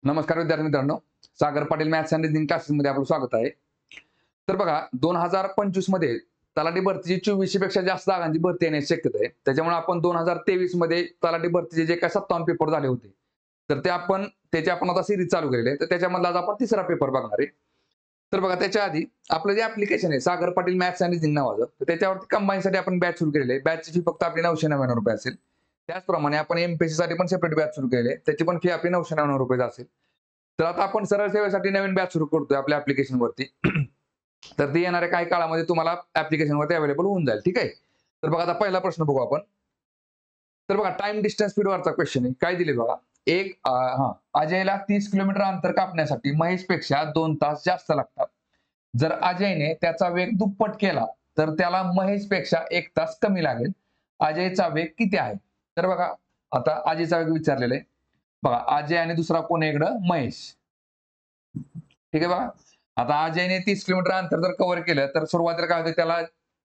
नमस्कार विद्यार्थी मित्रांनो, Sagar Patil maths and reasoning क्लासेसमध्ये आपलं स्वागत आहे. तर बघा 2025 मध्ये तलाठी भरतीची 2400 पेक्षा जास्त जागांची भरती येण्याची शक्यता आहे. त्याच्यामुळे आपण 2023 मध्ये तलाठी भरतीचे जे काही 57 पेपर झाले होते, तर त्याची आपण आता सिरीज चालू केलेली आहे. तर त्याच्यामधला आज आपण तिसरा पेपर बघणार आहे. तर बघा त्याच्या आधी आपलं जे ऍप्लिकेशन आहे Sagar Patil maths and reasoning नावाचं, तर त्याच्यावरती कंबाईनसाठी आपण बॅच सुरू केलेली आहे. बॅचची फी फक्त आपली 999 रुपये असेल. त्याचप्रमाणे आपण एमपीएससी साठी पण सेपरेट बॅच सुरू केलेली आहे. त्याची पण फी आपली 999 रुपये असेल. तर आता आपण सरळ सेवेसाठी नवीन बॅच सुरू करतोय आपल्या ऍप्लिकेशनवरती. तर ती येणाऱ्या काही काळामध्ये तुम्हाला ऍप्लिकेशनवरती अवेलेबल होऊन जाईल. ठीक आहे. तर बघा आता पहिला प्रश्न बघू आपण. तर बघा टाइम डिस्टन्स स्पीडवरचा क्वेश्चन आहे. काय दिले बघा. अजयला 30 किलोमीटर अंतर कापण्यासाठी महेशपेक्षा 2 तास जास्त लागतात. जर अजयने त्याचा वेग दुप्पट केला तर त्याला महेशपेक्षा 1 तास कमी लागेल. अजयचा वेग किती आहे? तर बघा आता अजयचा वेग विचारलेला आहे. बघा अजय आणि दुसरा कोण आहे इकडं? महेश. ठीक आहे बघा. आता अजयने 30 किलोमीटर अंतर जर कव्हर केलं तर सुरुवातीला काय होतं त्याला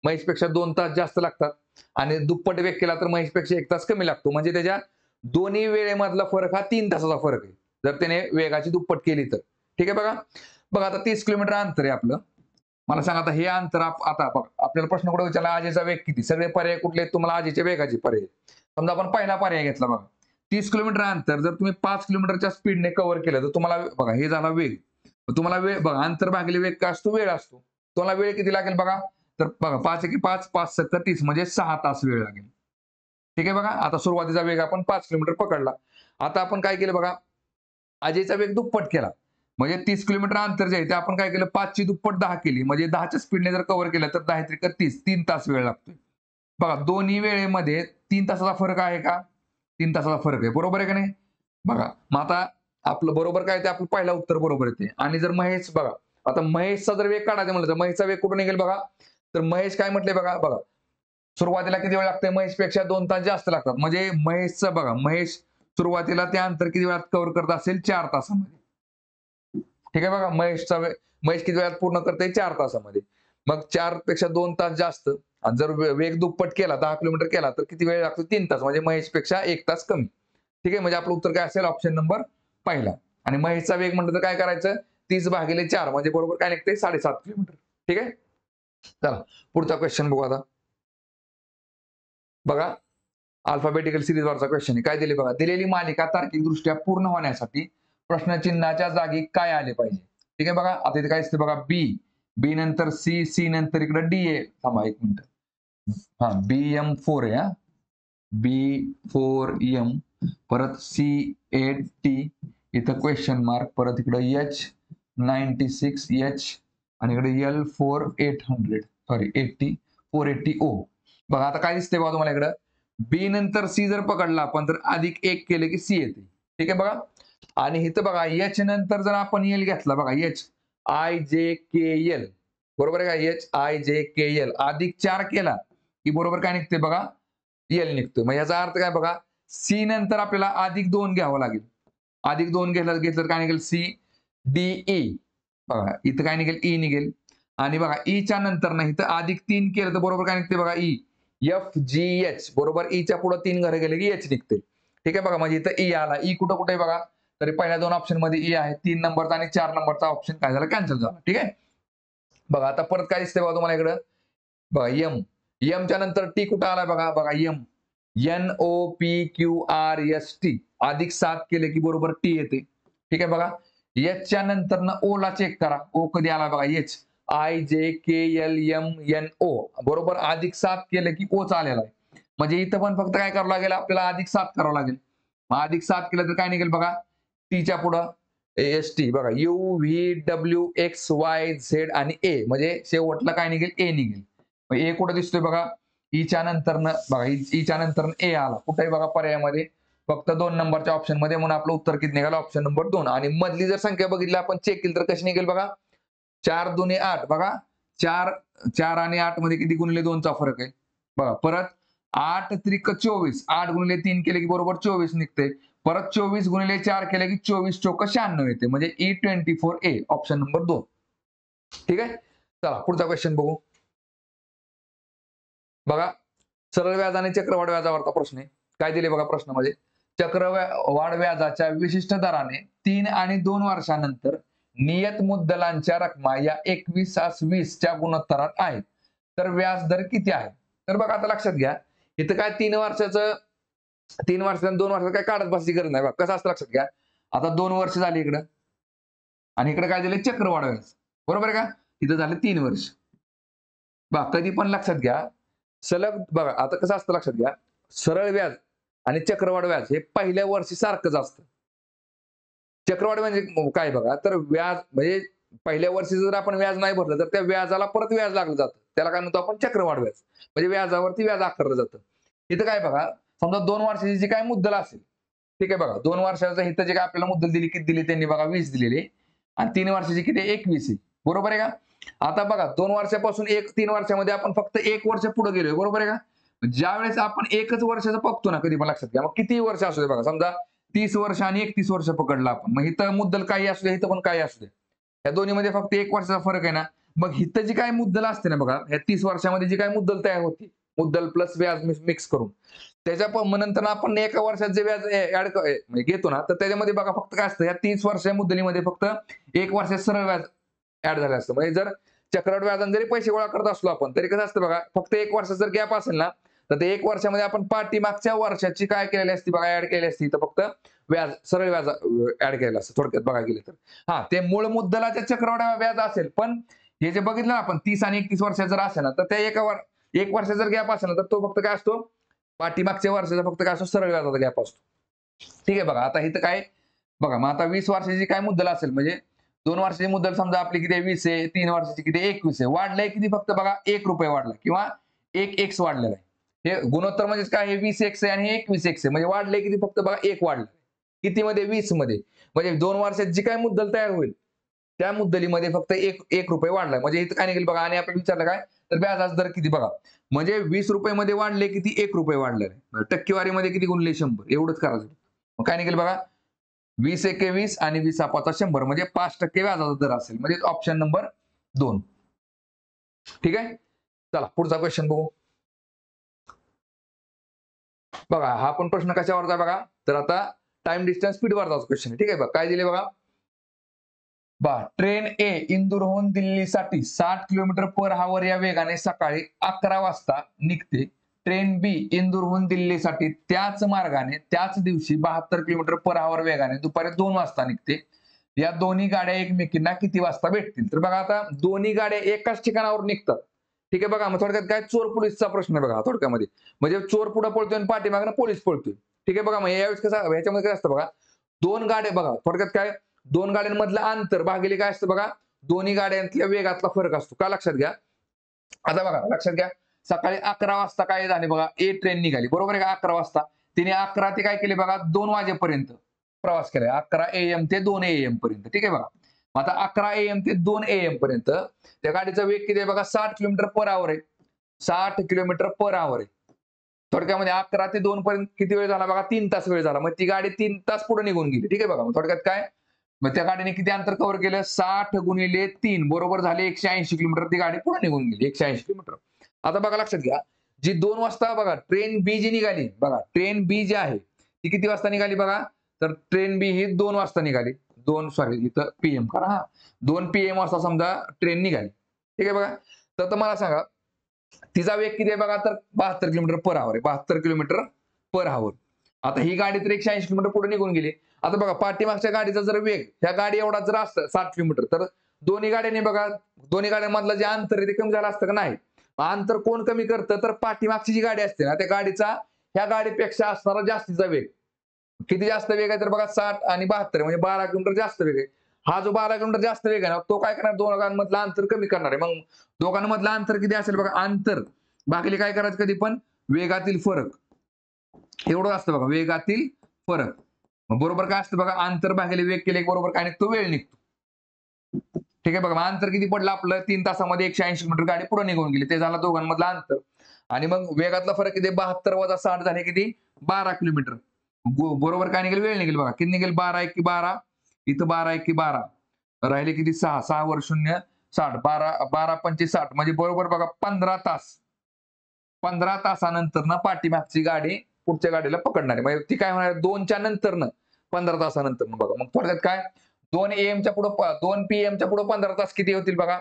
महेशपेक्षा 2 तास जास्त लागतात आणि दुप्पट वेग केला तर महेशपेक्षा 1 तास कमी लागतो. म्हणजे त्याच्या दोन्ही वेळेमधला फरक हा 3 तासाचा फरक आहे. जर त्याने वेगाची दुप्पट केली तर. ठीक आहे बघा. बघा आता 30 किलोमीटर अंतर आहे आपलं. मला सांगा आता हे अंतर आता बघा आपल्याला प्रश्न कुठे विचारला अजयचा वेग किती? सगळे पर्याय कुठले आहेत? तुम्हाला अजयच्या वेगाचे पर्याय. समजा आपण पहिला पर्याय घेतला बघा. 30 किलोमीटर अंतर जर तुम्ही 5 किलोमीटरच्या स्पीडने कव्हर केलं तर तुम्हाला बघा हे झाला वेग. तुम्हाला वेळ बघा अंतर भागिले वेग काय असतो? वेळ असतो. तुम्हाला वेळ किती लागेल बघा. तर बघा 5 एके 5, 5 सत्तर 30 म्हणजे 6 तास वेळ लागेल. ठीक आहे बघा. आता सुरुवातीचा वेग आपण 5 किलोमीटर पकडला. आता आपण काय केलं बघा. अजयचा वेग दुप्पट केला. म्हणजे 30 किलोमीटर अंतर जे आहे ते आपण काय केलं 5 ची दुप्पट 10 केली. म्हणजे 10च्या स्पीडने जर कव्हर केलं तर 10 त्रिक 30 3 तास वेळ लागतोय. बघा दोन्ही वेळेमध्ये 3 तासाचा फरक आहे का? 3 तासाचा फरक आहे. बरोबर आहे का नाही? बघा मग आता आपलं बरोबर काय ते आपलं पहिलं उत्तर बरोबर येते. आणि जर महेश बघा, आता महेशचा जर वेग काढायचा म्हटलं तर महेशचा वेग कुठून निघेल बघा. तर महेश काय म्हटले बघा, सुरुवातीला किती वेळ लागतोय? महेशपेक्षा 2 तास जास्त लागतात. म्हणजे महेशचं बघा, महेश सुरुवातीला ते अंतर किती वेळात कव्हर करत असेल? 4 तासामध्ये. ठीक आहे बघा, महेश किती वेळात पूर्ण करते? 4 तासामध्ये. मग 4 पेक्षा 2 तास जास्त आणि जर वेग दुप्पट केला 10 किलोमीटर केला तर किती वेळ लागतो? 3 तास. म्हणजे महेशपेक्षा 1 तास कमी. ठीक आहे, म्हणजे आपलं उत्तर काय असेल? ऑप्शन नंबर पहिला. आणि महेशचा वेग म्हटलं तर काय करायचं? 30/4 म्हणजे बरोबर काय निघते? 7.5 किलोमीटर. ठीक आहे. चला पुढचा क्वेश्चन बघू आता. बघा अल्फाबेटिकल सीरीजवरचा क्वेश्चन आहे. काय दिले बघा. दिलेली मालिका तार्किकदृष्ट्या पूर्ण होण्यासाठी प्रश्नचिन्हाच्या जागी काय आले पाहिजे? ठीक आहे बघा. आता इथे काय असते बघा बी. बी नंतर सी, सी नंतर इकडे डी आहे. थांबा एक मिनिट. हा BM4 आहे हा. B4M परत C8T इथं क्वेश्चन मार्क परत इकडे H96H आणि इकडे L4800 सॉरी 80 480O. बघा आता काय दिसतंय बघा तुम्हाला इकडं. बी नंतर सी जर पकडला आपण तर अधिक 1 केले की सी येते. ठीक आहे बघा. आणि इथं बघा एच नंतर जर आपण एल घेतला बघा HIJKL बरोबर आहे का? HIJKL अधिक 4 केला की बरोबर काय निघते बघा एल निघतोय. मग याचा अर्थ काय बघा. सी नंतर आपल्याला अधिक 2 घ्यावं लागेल. अधिक 2 घेतलं काय निघेल? CDE. बघा इथं काय निघेल? ई निघेल. आणि बघा ईच्या नंतर नाही तर अधिक 3 केलं तर बरोबर काय निघते बघा ई. FGH बरोबर ईच्या पुढे 3 घरं गेले की एच निघते. ठीक आहे बघा. म्हणजे इथं ई आला. ई कुठं कुठे बघा. तरी पहिल्या 2 ऑप्शन मध्ये ई आहे. 3 नंबरचा आणि 4 नंबरचा ऑप्शन काय झाला? कॅन्सल झाला. ठीक आहे. बघा आता परत काय दिसतंय बघा तुम्हाला इकडं. बघा एम. एमच्या नंतर टी कुठं आला बघा. बघा एम. NOPQRST अधिक 7 केले की बरोबर टी येते. ठीक आहे बघा. एचच्या नंतर ओ ला चेक करा. ओ कधी आला बघा. एच IJKLMNO बरोबर अधिक 7 केलं की ओच आलेला आहे. म्हणजे इथं पण फक्त काय करावं लागेल आपल्याला? अधिक 7 करावं लागेल. मग अधिक 7 केलं तर काय निघेल बघा. टीच्या पुढं ST बघा UVWXYZ आणि A म्हणजे शेवटला काय निघेल? ए निघेल. मग ए कुठं दिसतोय बघा. ईच्या नंतर बघा ईच्या नंतर ए आला. कुठेही बघा पर्यायामध्ये फक्त 2 नंबरच्या ऑप्शन मध्ये म्हणून आपलं उत्तर किती निघालं? Option number 2. आणि मधली जर संख्या बघितली आपण चेक केली तर कशी निघेल बघा. 4 दुने 8 बघा. 4 आणि 8 मध्ये किती गुणिले 2 चा फरक आहे. बघा परत 8 त्रिक 24 8 गुणिले 3 केले की बरोबर 24 निघते. परत 24 गुणिले 4 केले की 24 चोक 96 येते. म्हणजे E24A ऑप्शन नंबर 2. ठीक आहे. चला पुढचा क्वेश्चन बघू. बघा सरळ व्याज आणि चक्रवाढ व्याजावरचा प्रश्न आहे. काय दिले बघा प्रश्नामध्ये. चक्रवाढ व्याजाच्या विशिष्ट दराने 3 आणि 2 वर्षानंतर नियत मुद्दलांच्या रकमा या 21:20 च्या गुणोत्तरात आहेत. तर व्याज दर किती आहे? तर बघा आता लक्षात घ्या, इथं काय 3 वर्षाचं 3 वर्षाचं आणि 2 वर्षाचं काय काढत बसायची गरज नाही. बघा कसं असतं लक्षात घ्या. आता 2 वर्ष झाली इकडं आणि इकडे काय दिले चक्रवाढ व्याज. बरोबर आहे का? इथं झाले 3 वर्ष. बघा कधी पण लक्षात घ्या, सलग बघा आता कसं असतं लक्षात घ्या, सरळ व्याज आणि चक्रवाढ व्याज हे पहिल्या वर्षी सारखंच असतं. चक्रवाढ म्हणजे काय बघा, तर व्याज म्हणजे पहिल्या वर्षी जर आपण व्याज नाही भरलं तर त्या व्याजाला परत व्याज लागलं जातं. त्याला काय म्हणतो आपण चक्रवाढ व्याज. म्हणजे व्याजावरती व्याज आकारलं जातं. इथं काय बघा, समजा 2 वर्षाची जी काय मुद्दल असेल, ठीक आहे बघा, 2 वर्षाचं इथं जे काय आपल्याला मुद्दल दिली, किती दिली त्यांनी बघा 20 दिलेली आणि 3 वर्षाची किती 21 आहे. बरोबर आहे का? आता बघा 2 वर्षापासून 3 वर्षामध्ये आपण फक्त 1 वर्ष पुढे गेलोय. बरोबर आहे का? ज्यावेळेस आपण एकच वर्षाचं बघतो ना, कधी पण लक्षात घ्या. मग किती वर्ष असू दे बघा, समजा 30 वर्ष आणि 31 वर्ष पकडलं आपण. मग इथं मुद्दल काही असू दे, इथं पण काही असू दे. या दोन्हीमध्ये फक्त 1 वर्षाचा फरक आहे ना. मग इथं जी काही मुद्दल असते ना बघा, या 30 वर्षामध्ये जी काही मुद्दल तयार होती, मुद्दल प्लस व्याज मिक्स करून. मग नंतर आपण एका वर्षात जे व्याज म्हणजे घेतो ना, तर त्याच्यामध्ये बघा फक्त काय असतं, या 30 वर्षाच्या मुद्दलीमध्ये फक्त 1 वर्षात सरळ व्याज ऍड झालं असतं. म्हणजे जर चक्रवाढ व्याजाने जरी पैसे गोळा करत असलो आपण, तरी कसं असतं बघा, फक्त 1 वर्षाचा जर गॅप असेल ना, तर ते 1 वर्षामध्ये आपण पाठीमागच्या वर्षाची काय केलेली असती बघा, ऍड केलेली असती. तर फक्त व्याज सरळ व्याज ऍड केलेलं असतं थोडक्यात बघायला गेलं तर. हा, ते मूळ मुद्दलाच्या चक्रवाढ व्याज असेल, पण हे जे बघितलं ना आपण 30 आणि 31 वर्षाचं जर असेल ना, तर त्या 1 वर्षाचा जर गॅप असेल ना, तर तो फक्त काय असतो, पाठीमागच्या वर्षाचा फक्त काय असतो, सरळ व्याजाचा गॅप असतो. ठीक आहे बघा, आता इथं काय बघा, मग आता 20 वर्षाची काय मुद्दल असेल, म्हणजे 2 वर्षाची मुद्दल समजा आपली किती 20 आहे, 3 वर्षाची किती 21 आहे. वाढलंय किती फक्त बघा ₹1 वाढला किंवा 1x वाढलेला आहे. हे गुणोत्तर म्हणजेच काय, हे 20x आहे आणि हे 21x आहे. म्हणजे वाढलंय किती फक्त बघा 1 वाढलं. कितीमध्ये 20 मध्ये. म्हणजे 2 वर्षात जी काही मुद्दल तयार होईल, त्या मुद्दलीमध्ये फक्त ₹1 वाढलाय. म्हणजे इथं काय निघेल बघा, आणि आपण विचारलं काय, तर व्याजाचा दर किती बघा. म्हणजे ₹20 मध्ये वाढले किती ₹1 वाढलेला आहे. टक्केवारीमध्ये किती गुणले 100 एवढंच करायचं. मग काय निघेल बघा, 20 एके 20 आणि 20 5 100 म्हणजे 5% व्याजाचा दर असेल. म्हणजे ऑप्शन नंबर 2. ठीक आहे. चला पुढचा क्वेश्चन बघू. बघा हा पण प्रश्न कशावरचा आहे बघा, तर आता टाइम डिस्टन्स स्पीड वरचा क्वेश्चन आहे. ठीक आहे बघा, काय दिले बघा, ट्रेन ए इंदूरहून दिल्लीसाठी 60 किलोमीटर पर आवर या वेगाने सकाळी 11 वाजता निघते. ट्रेन बी इंदूरहून दिल्लीसाठी त्याच मार्गाने त्याच दिवशी 72 किलोमीटर पर आवर वेगाने दुपारी 2 वाजता निघते. या दोन्ही गाड्या एकमेकींना किती वाजता भेटतील? तर बघा आता दोन्ही गाड्या एकाच ठिकाणावर निघतात. ठीक आहे बघा, मग थोडक्यात काय, चोर पोलीसचा प्रश्न आहे बघा थोडक्यामध्ये. म्हणजे चोर पुढे पळतोय आणि पाठीमागनं पोलीस पळतोय. ठीक आहे बघा, मग यावेळेस कसं ह्याच्यामध्ये काय असतं बघा, 2 गाड्या बघा थोडक्यात काय, 2 गाड्यांमधलं अंतर भागिले काय असतं बघा, दोन्ही गाड्यांतल्या वेगातला फरक असतो. का लक्षात घ्या, आता बघा लक्षात घ्या, सकाळी 11 वाजता काय झाले बघा, ए ट्रेन निघाली. बरोबर आहे का? 11 वाजता तिने 11 ते काय केले बघा, 2 वाजेपर्यंत प्रवास केलाय. 11 AM ते 2 AM पर्यंत. ठीक आहे बघा. आता 11 AM ते 2 AM पर्यंत त्या गाडीचा वेग किती आहे बघा, 60 किलोमीटर पर आवर आहे. 60 किलोमीटर पर आवर आहे. थोडक्यामध्ये 11 ते 2 पर्यंत किती वेळ झाला बघा, 3 तास वेळ झाला. मग ती गाडी 3 तास पुढे निघून गेली. ठीक आहे बघा. मग थोडक्यात काय, मग त्या गाडीने किती अंतर कव्हर केलं, 60 गुणिले 3 बरोबर झाले 180 किलोमीटर. ती गाडी पुढे निघून गेली 180 किलोमीटर. आता बघा लक्षात घ्या, जी 2 वाजता बघा ट्रेन बी जी निघाली बघा, ट्रेन बी जी आहे ती किती वाजता निघाली बघा, तर ट्रेन बी ही 2 वाजता निघाली. 2 सॉरी इथं PM करा, हा 2 PM वाजता समजा ट्रेन निघाली. ठीक आहे बघा. तर मला सांगा तिचा वेग किती आहे बघा, तर 72 किलोमीटर पर आवर आहे. 72 किलोमीटर पर आवर. आता ही गाडी तर 180 किलोमीटर पुढे निघून गेली. आता बघा पाठीमागच्या गाडीचा जर वेग ह्या गाडी एवढा जर असतं 60 किलोमीटर, तर दोन्ही गाड्यांनी बघा, दोन्ही गाड्यांमधलं जे अंतर आहे ते कमी झालं असतं का नाही? अंतर कोण कमी करतं, तर पाठीमागची जी गाडी असते ना, त्या गाडीचा ह्या गाडीपेक्षा असणारा जास्तीचा वेग. किती जास्त वेग आहे तर बघा 60 आणि 72 म्हणजे 12 किलोमीटर जास्त वेग आहे. हा जो 12 किलोमीटर जास्त वेग आहे ना, तो काय करणार, दोघांमधलं अंतर कमी करणार आहे. मग दोघांमधलं अंतर किती असेल बघा, अंतर भागिले काय करायचं कधी पण, वेगातील फरक. एवढं असतं बघा, वेगातील फरक. मग बरोबर काय असतं बघा, अंतर भागिले वेग केले बरोबर काय निघतो, वेळ निघतो. ठीक आहे बघा, मग अंतर किती पडलं आपलं, 3 तासामध्ये 180 किलोमीटर गाडी पुढे निघून गेली. ते झालं दोघांमधलं अंतर. आणि मग वेगातला फरक किती, 72 वजा 60 झाले किती, 12 किलोमीटर. बरोबर काय निघेल, वेळ निघेल बघा, किती निघेल, 12 एकी 12, इथं 12 एकी 12, राहिले किती 6, 6 वर 0 60, 12 पंचे 60 म्हणजे बरोबर बघा 15 तास. 15 तासानंतर ना पाठीमागची गाडी पुढच्या गाडीला पकडणार आहे. म्हणजे ती काय होणार 2च्या नंतरनं 15 तासानंतर बघा. मग थोडक्यात काय 2 AM च्या पुढे 2 PM च्या पुढे 15 तास किती होतील बघा.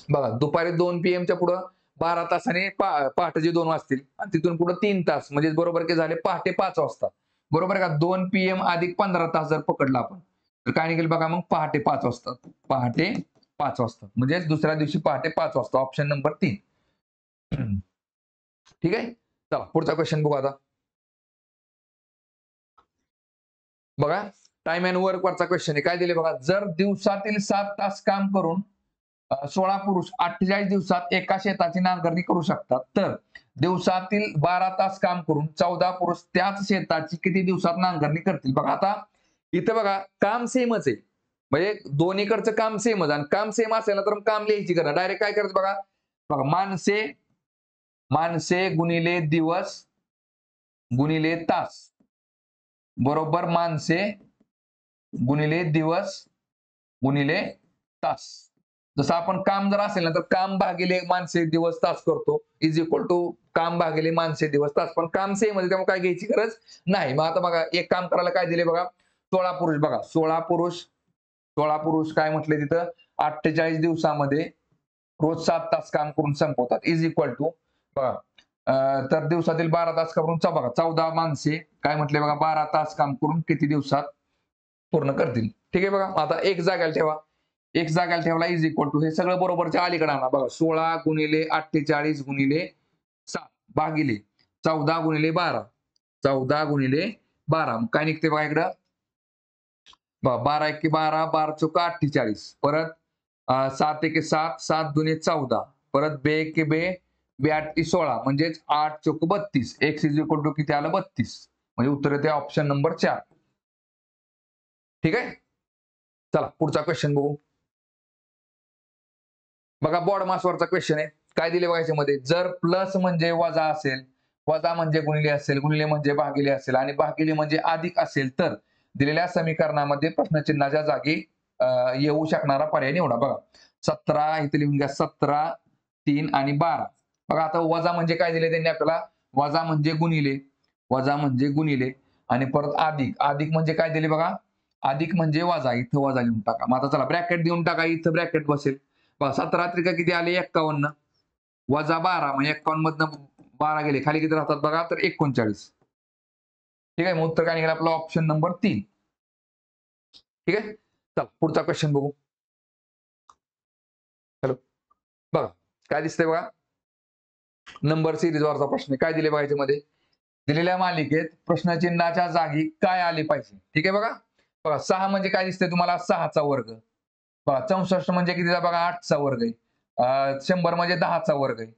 बघा दुपारी 2 PM च्या पुढे 12 तासाने पहाटेचे 2 वाजतील आणि तिथून पुढे 3 तास म्हणजे बरोबर की झाले पहाटे 5 वाजता. बरोबर आहे का. 2 PM अधिक 15 तास जर पकडला आपण तर काय निघेल बघा मग पहाटे 5 वाजता. पहाटे 5 वाजता म्हणजे दुसऱ्या दिवशी पहाटे 5 वाजता. Option number 3. ठीक आहे. चला पुढचा क्वेश्चन बघू आता. बघा टाइम अँड वर्क वरचा क्वेश्चन आहे. काय दिले बघा. जर दिवसातील 7 तास काम करून 16 पुरुष 48 दिवसात एका शेताची नांगरणी करू शकतात, तर दिवसातील 12 तास काम करून 14 पुरुष त्याच शेताची किती दिवसात नांगरणी करतील. बघा आता इथं बघा काम सेमच आहे. म्हणजे दोन्हीकडचं काम सेमच आणि काम सेम असेल ना तर काम लिहायची गरज. डायरेक्ट काय करायचं बघा. बघा माणसे गुणिले दिवस गुणिले तास बरोबर माणसे गुणिले दिवस गुणिले तास. जसं आपण काम जर असेल ना तर काम भागिले माणसे दिवस तास करतो इज इक्वल टू काम भागिले माणसे दिवस तास. पण काम सेम मध्ये त्यामुळे काय घ्यायची गरज नाही. मग आता बघा एक काम करायला काय दिले बघा. 16 पुरुष बघा 16 पुरुष काय म्हटले तिथं 48 दिवसामध्ये रोज 7 तास काम करून संपवतात इज इक्वल टू बघा तर दिवसातील 12 तास करून बघा 14 माणसे काय म्हटले बघा 12 तास काम करून किती दिवसात पूर्ण करतील. ठीक आहे. बघा आता एक जागायला ठेवला इज इक्वल टू हे सगळं बरोबरच्या अलीकडे आणा. बघा 16 गुणिले 48 गुणिले 7 भागिले 14 गुणिले 12 मग काय निघते बघा इकडं 12 एके 12 12 चौका 48 परत 7 एके 7 7 दुने 14 परत 2 एके 2 2 8 16 म्हणजेच 8 चौक 32 x इज इक्वल टू किती आलं 32 म्हणजे उत्तर येते ऑप्शन नंबर 4. ठीक आहे. चला पुढचा क्वेश्चन बघू. बघा बॉड मासवरचा क्वेश्चन आहे. काय दिले बघा याच्यामध्ये. जर प्लस म्हणजे वजा असेल, वजा म्हणजे गुणिले असेल, गुणिले म्हणजे भागिले असेल आणि भागिले म्हणजे अधिक असेल तर दिलेल्या समीकरणामध्ये प्रश्नचिन्हाच्या जागी येऊ शकणारा पर्याय निवडा. बघा 17 इथे लिहून घ्या 17 3 आणि 12. बघा आता वजा म्हणजे काय दिले त्यांनी आपल्याला. वजा म्हणजे गुणिले आणि परत अधिक म्हणजे काय दिले बघा. अधिक म्हणजे वजा इथं वजा लिहून टाका. मग आता चला ब्रॅकेट देऊन टाका इथं ब्रॅकेट बसेल. 17 त्रिका किती आले 51 वजा 12 म्हणजे 51 मधनं 12 गेले खाली किती राहतात बघा तर 39. ठीक आहे. मग उत्तर काय निघालं आपलं ऑप्शन नंबर 3. ठीक आहे. चला पुढचा क्वेश्चन बघू. हॅलो बघा काय दिसतंय बघा. नंबर सिरीज वरचा प्रश्न काय दिले बघा याच्यामध्ये. दिलेल्या मालिकेत प्रश्नचिन्हाच्या जागी काय आले पाहिजे. ठीक आहे. बघा 6 म्हणजे काय दिसतंय तुम्हाला 6चा वर्ग. बघा 64 म्हणजे कितीचा बघा 8चा वर्ग आहे. 100 म्हणजे 10चा वर्ग आहे.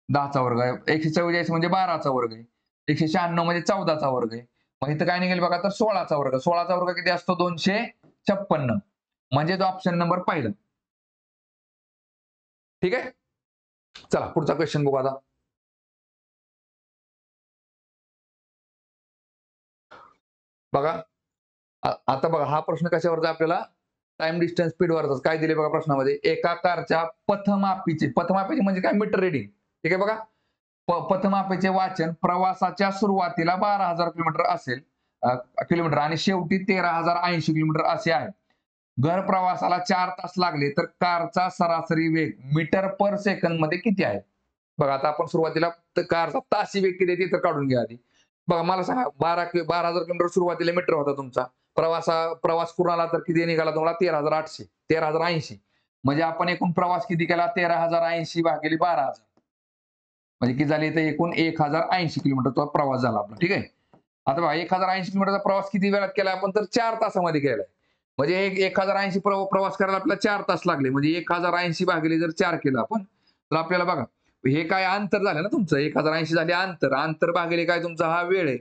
10चा वर्ग आहे. 144 म्हणजे 12चा वर्ग आहे. 196 म्हणजे 14चा वर्ग आहे. मग इथं काय निघेल बघा तर 16चा वर्ग. 16चा वर्ग किती असतो 256 म्हणजे तो ऑप्शन नंबर पहिला. ठीक आहे. चला पुढचा क्वेश्चन बघू आता. बघा आता बघा हा प्रश्न कशावरचा आपल्याला टाइम डिस्टन्स स्पीड वरचा. काय दिले बघा प्रश्नामध्ये. एका कारच्या पथमापीचे म्हणजे काय मीटर रीडिंग. ठीक आहे. बघा पथमापीचे वाचन प्रवासाच्या सुरुवातीला 12,000 किलोमीटर आणि शेवटी 13,080 किलोमीटर असे आहे. घर प्रवासाला 4 तास लागले तर कारचा सरासरी वेग मीटर पर सेकंद मध्ये किती आहे. बघा आता आपण सुरुवातीला कारचा ताशी वेग किती आहे ते तर काढून घ्या आधी. बघा मला सांगा 12,000 किलोमीटर सुरुवातीला मीटर होता तुमचा. प्रवास करून आला तर किती निघाला तुम्हाला 13,080 म्हणजे आपण एकूण प्रवास किती केला 13,080 भागिले 12,000 म्हणजे किती झाली तर एकूण 1,080 किलोमीटरचा प्रवास झाला आपला. ठीक आहे. आता बघा 1,080 किलोमीटरचा प्रवास किती वेळात केला आपण तर 4 तासामध्ये केलाय. म्हणजे 1,080 प्रवास करायला आपल्याला 4 तास लागले. म्हणजे 1,080 भागिले जर 4 केलं आपण तर आपल्याला बघा हे काय अंतर झालं ना तुमचं 1,080 झाले अंतर भागिले काय तुमचा हा वेळ आहे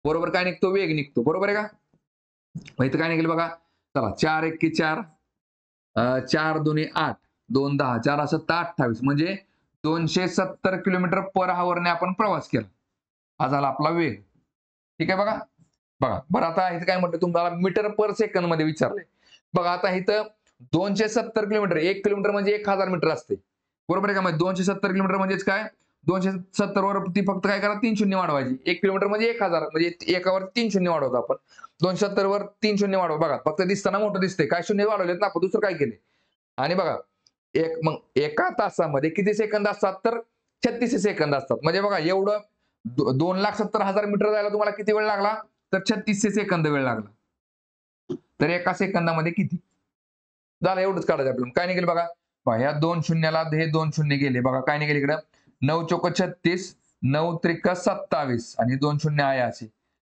बरोबर. काय निघतो वेग निघतो बरोबर आहे का. मग इथं काय निघेल बघा. चला 4 एके 4 4 दुने 8 2 10 4 असं 28 म्हणजे 270 किलोमीटर पर आवर ने आपण प्रवास केला. हा झाला आपला वेग. ठीक आहे. बघा बरं आता इथं काय म्हणतं तुम्हाला मीटर पर सेकंद मध्ये विचारलंय. बघा आता इथं 270 किलोमीटर 1 किलोमीटर म्हणजे 1,000 मीटर असते बरोबर आहे का. म्हणजे 270 किलोमीटर म्हणजेच काय 270 वर ती फक्त काय करा 3 शून्य वाढवायची. 1 किलोमीटर म्हणजे 1000 म्हणजे एकावर 3 शून्य वाढवतो आपण. 270 वर 3 शून्य वाढवा. बघा फक्त दिसताना मोठं दिसतंय. काय शून्य वाढवलेत ना आपण दुसरं काय केले. आणि बघा मग एका तासामध्ये किती सेकंद असतात तर 36 सेकंद असतात. म्हणजे बघा एवढं 2,70,000 मीटर जायला तुम्हाला किती वेळ लागला तर 36 सेकंद वेळ लागला. तर एका सेकंदामध्ये किती झालं एवढंच काढायचं आपल्याला. काय निघेल बघा. ह्या 2 शून्याला हे 2 शून्य गेले बघा. काय निघेल इकडं 9 चोक 36, 9 त्रिक 27 आणि 2 शून्य आहे अशी.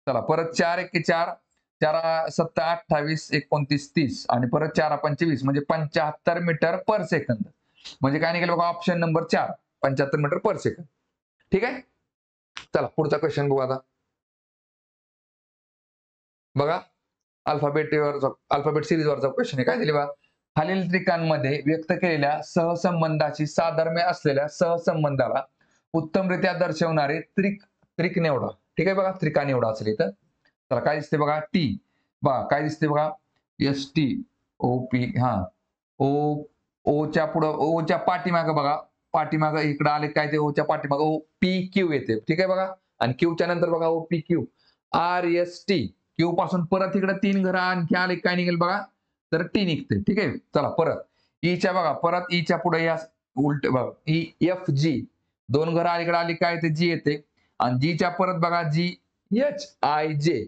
चला परत 4 1 4, 4 7 28, 29 30 आणि परत 4 5 20 म्हणजे 75 मीटर पर सेकंद. म्हणजे काय निघेल बघा ऑप्शन नंबर 4 75 मीटर पर सेकंद. ठीक आहे. चला पुढचा क्वेश्चन बघू आता. बघा अल्फाबेट सिरीजवरचा क्वेश्चन आहे. काय दिले बघा. खालील त्रिकांमध्ये व्यक्त केलेल्या सहसंबंधाची साधर्म्य असलेल्या सहसंबंधाला उत्तमरित्या दर्शवणारे त्रिक निवडा. ठीक आहे बघा त्रिका निवडा असेल इथं. तर काय दिसते बघा टी. बघा काय दिसते बघा ST OP ओ ओच्या पुढं ओच्या पाठीमागं बघा पाठीमागं इकडं आले काय ते ओच्या पाठीमागं OPQ येते. ठीक आहे बघा. आणि क्यूच्या नंतर बघा OPQ RST क्यू पासून परत इकडे 3 घरं आणखी आले काय निघेल बघा तर टी निघते. ठीक आहे. चला परत ईच्या बघा परत ईच्या पुढे या उलट बघा EFG 2 घरं अलीकडे आली काय ते जी येते. आणि जीच्या परत बघा GHIJ.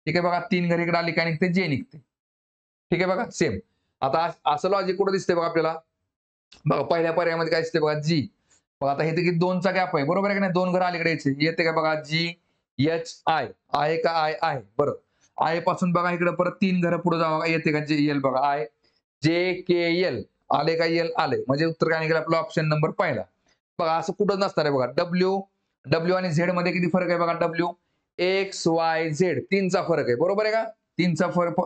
ठीक आहे बघा 3 घरं इकडे आली काय निघते जे निघते. ठीक आहे बघा सेम. आता असं लॉजिक कुठं दिसते बघा आपल्याला. बघा पहिल्या पर्यायामध्ये काय दिसते बघा जी. बघा आता हे किती 2चा गॅप आहे बरोबर आहे की नाही. 2 घरं अलीकडे यायचे येते का बघा GHI आहे का आय आहे बरं. आय पासून बघा इकडे परत 3 घरं पुढे जावा येते का JL बघा आय JKL आले का एल आले म्हणजे उत्तर काय निघेल आपलं ऑप्शन नंबर पहिला. बघा असं कुठं नसणार आहे बघा. डब्ल्यू आणि झेड मध्ये किती फरक आहे बघा. XYZ 3चा फरक आहे बरोबर आहे का. 3चा फरक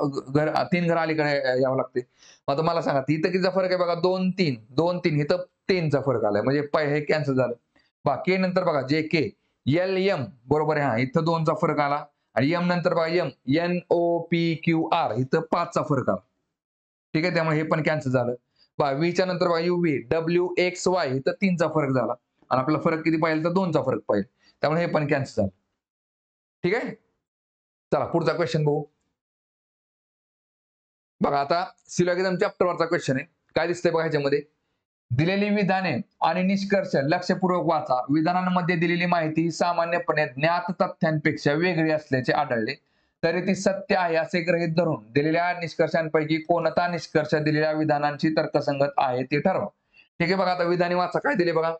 3 घर अलीकडे यावं लागते. आता मला सांगा इथं कितीचा फरक आहे बघा 2 3 इथं 10चा फरक आलाय म्हणजे हे कॅन्सल झालं. के नंतर बघा JK LM बरोबर आहे. इथं 2चा फरक आला. आणि एम नंतर बघा NOPQR इथं 5चा फरक आला. ठीक आहे त्यामुळे हे पण कॅन्सल झालं. वीच्या नंतर बघा UV WXY इथं 3चा फरक झाला. आणि आपल्याला फरक किती पाहिजे तर 2चा फरक पाहिजे. त्यामुळे हे पण कॅन्सल झालं. ठीक आहे. चला पुढचा क्वेश्चन बघू. बघा आता सिलॉगिझम चॅप्टरवरचा क्वेश्चन आहे. काय दिसतंय बघा ह्याच्यामध्ये. दिलेली विधाने आणि निष्कर्ष लक्षपूर्वक वाचा. विधानांमध्ये दिलेली माहिती सामान्यपणे ज्ञात तथ्यांपेक्षा वेगळी असल्याचे आढळले तरी ती सत्य आहे असे गृहीत धरून दिलेल्या निष्कर्षांपैकी कोणता निष्कर्ष दिलेल्या विधानांची तर्कसंगत आहे ते ठरवा. ठीक आहे बघा आता विधाने वाचा. काय दिले बघा.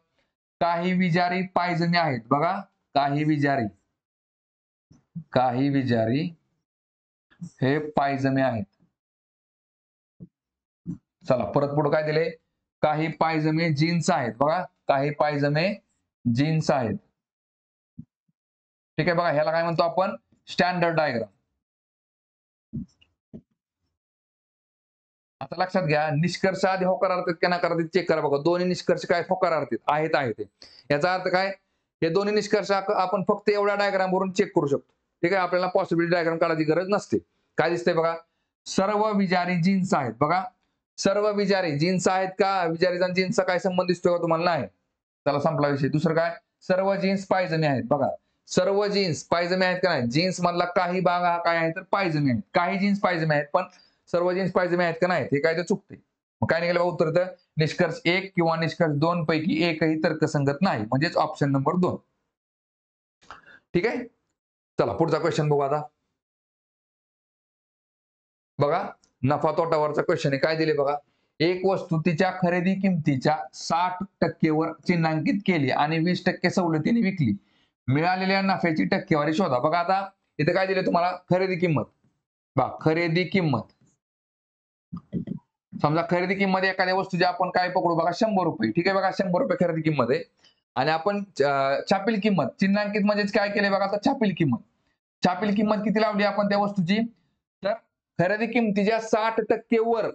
काही विजारी पायजमे आहेत बघा. काही विजारी हे पायजमे आहेत. चला परत पुढे काय दिले. काही पायजमे जीन्स आहेत बघा. काही पायजमे जीन्स आहेत. ठीक आहे बघा ह्याला काय म्हणतो आपण स्टँडर्ड डायग्राम. आता लक्षात घ्या निष्कर्ष आधी होकारार्थी का नकारार्थी चेक करा बघा. दोन्ही निष्कर्ष काय होकारार्थी आहेत. याचा अर्थ काय हे दोन्ही निष्कर्ष आपण फक्त एवढ्या डायग्राम वरून चेक करू शकतो. ठीक आहे आपल्याला पॉसिबिलिटी डायग्राम काढायची गरज नसते. काय दिसतंय बघा. सर्व विजारी जीन्स आहेत बघा. सर्व विजारी जीन्स आहेत का. विजारीचा जीन्सचा काय संबंध दिसतोय का तुम्हाला नाही. त्याला संपला विषय. दुसरं काय सर्व जीन्स पायजमे आहेत बघा. सर्व जीन्स पायजमे आहेत का नाही. जीन्स मधला काही भाग हा काय आहे तर पायजमे आहेत. काही जीन्स पायजमे आहेत पण सर्व जीन्स पायजमे आहेत का नाही हे काय ते चुकते. मग काय निघालं उत्तर तर निष्कर्ष 1 किंवा निष्कर्ष 2 पैकी एकही तर्कसंगत नाही म्हणजेच ऑप्शन नंबर 2. ठीक आहे. चला पुढचा क्वेश्चन बघू आता. बघा नफा तोटावरचा क्वेश्चन आहे. काय दिले बघा. एक वस्तू तिच्या खरेदी किमतीच्या 60% वर चिन्हांकित केली आणि 20% सवलतीने विकली. मिळालेल्या नफ्याची टक्केवारी शोधा. बघा आता इथे काय दिले तुम्हाला खरेदी किंमत. बघा खरेदी किंमत. समजा खरेदी किंमत एखाद्या वस्तूची आपण काय पकडू बघा 100 रुपये. ठीक आहे बघा 100 रुपये खरेदी किंमत आहे. आणि आपण छापील किंमत चिन्हांकित म्हणजेच काय केले बघा आता छापील किंमत. छापील किंमत किती लावली आपण त्या वस्तूची तर खरेदी किमतीच्या 60% वर.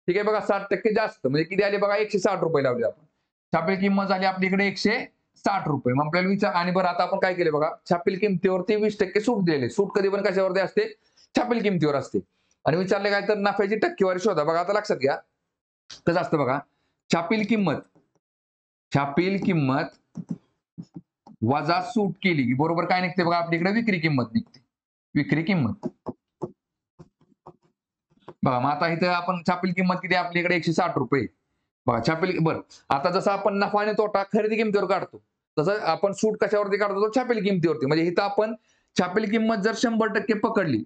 ठीक आहे बघा 60% जास्त म्हणजे किती आले बघा 160 रुपये लावले आपण. छापील किंमत झाली आपली इकडे 160 रुपये. मग आपल्याला विचार आणि बरं आता आपण काय केले बघा छापील किमतीवरती 20% सूट दिलेली. सूट कधी पण कशावरती असते छापील किमतीवर असते. आणि विचारले काय तर नफ्याची टक्केवारी शोधा. बघा आता लक्षात घ्या कसं असतं बघा. छापील किंमत वजा सूट केली की बरोबर काय निघते बघा, आपल्या इकडे विक्री किंमत निघते. विक्री किंमत बघा, मग आता इथं आपण छापील किंमत किती आपल्याकडे 160 रुपये. बघा छापील बरं. आता जसं आपण नफा आणि तोटा खरेदी किमतीवर काढतो, तसं आपण सूट कशावरती काढतो, तो छापील किमतीवरती. म्हणजे इथं आपण छापील किंमत जर 100% पकडली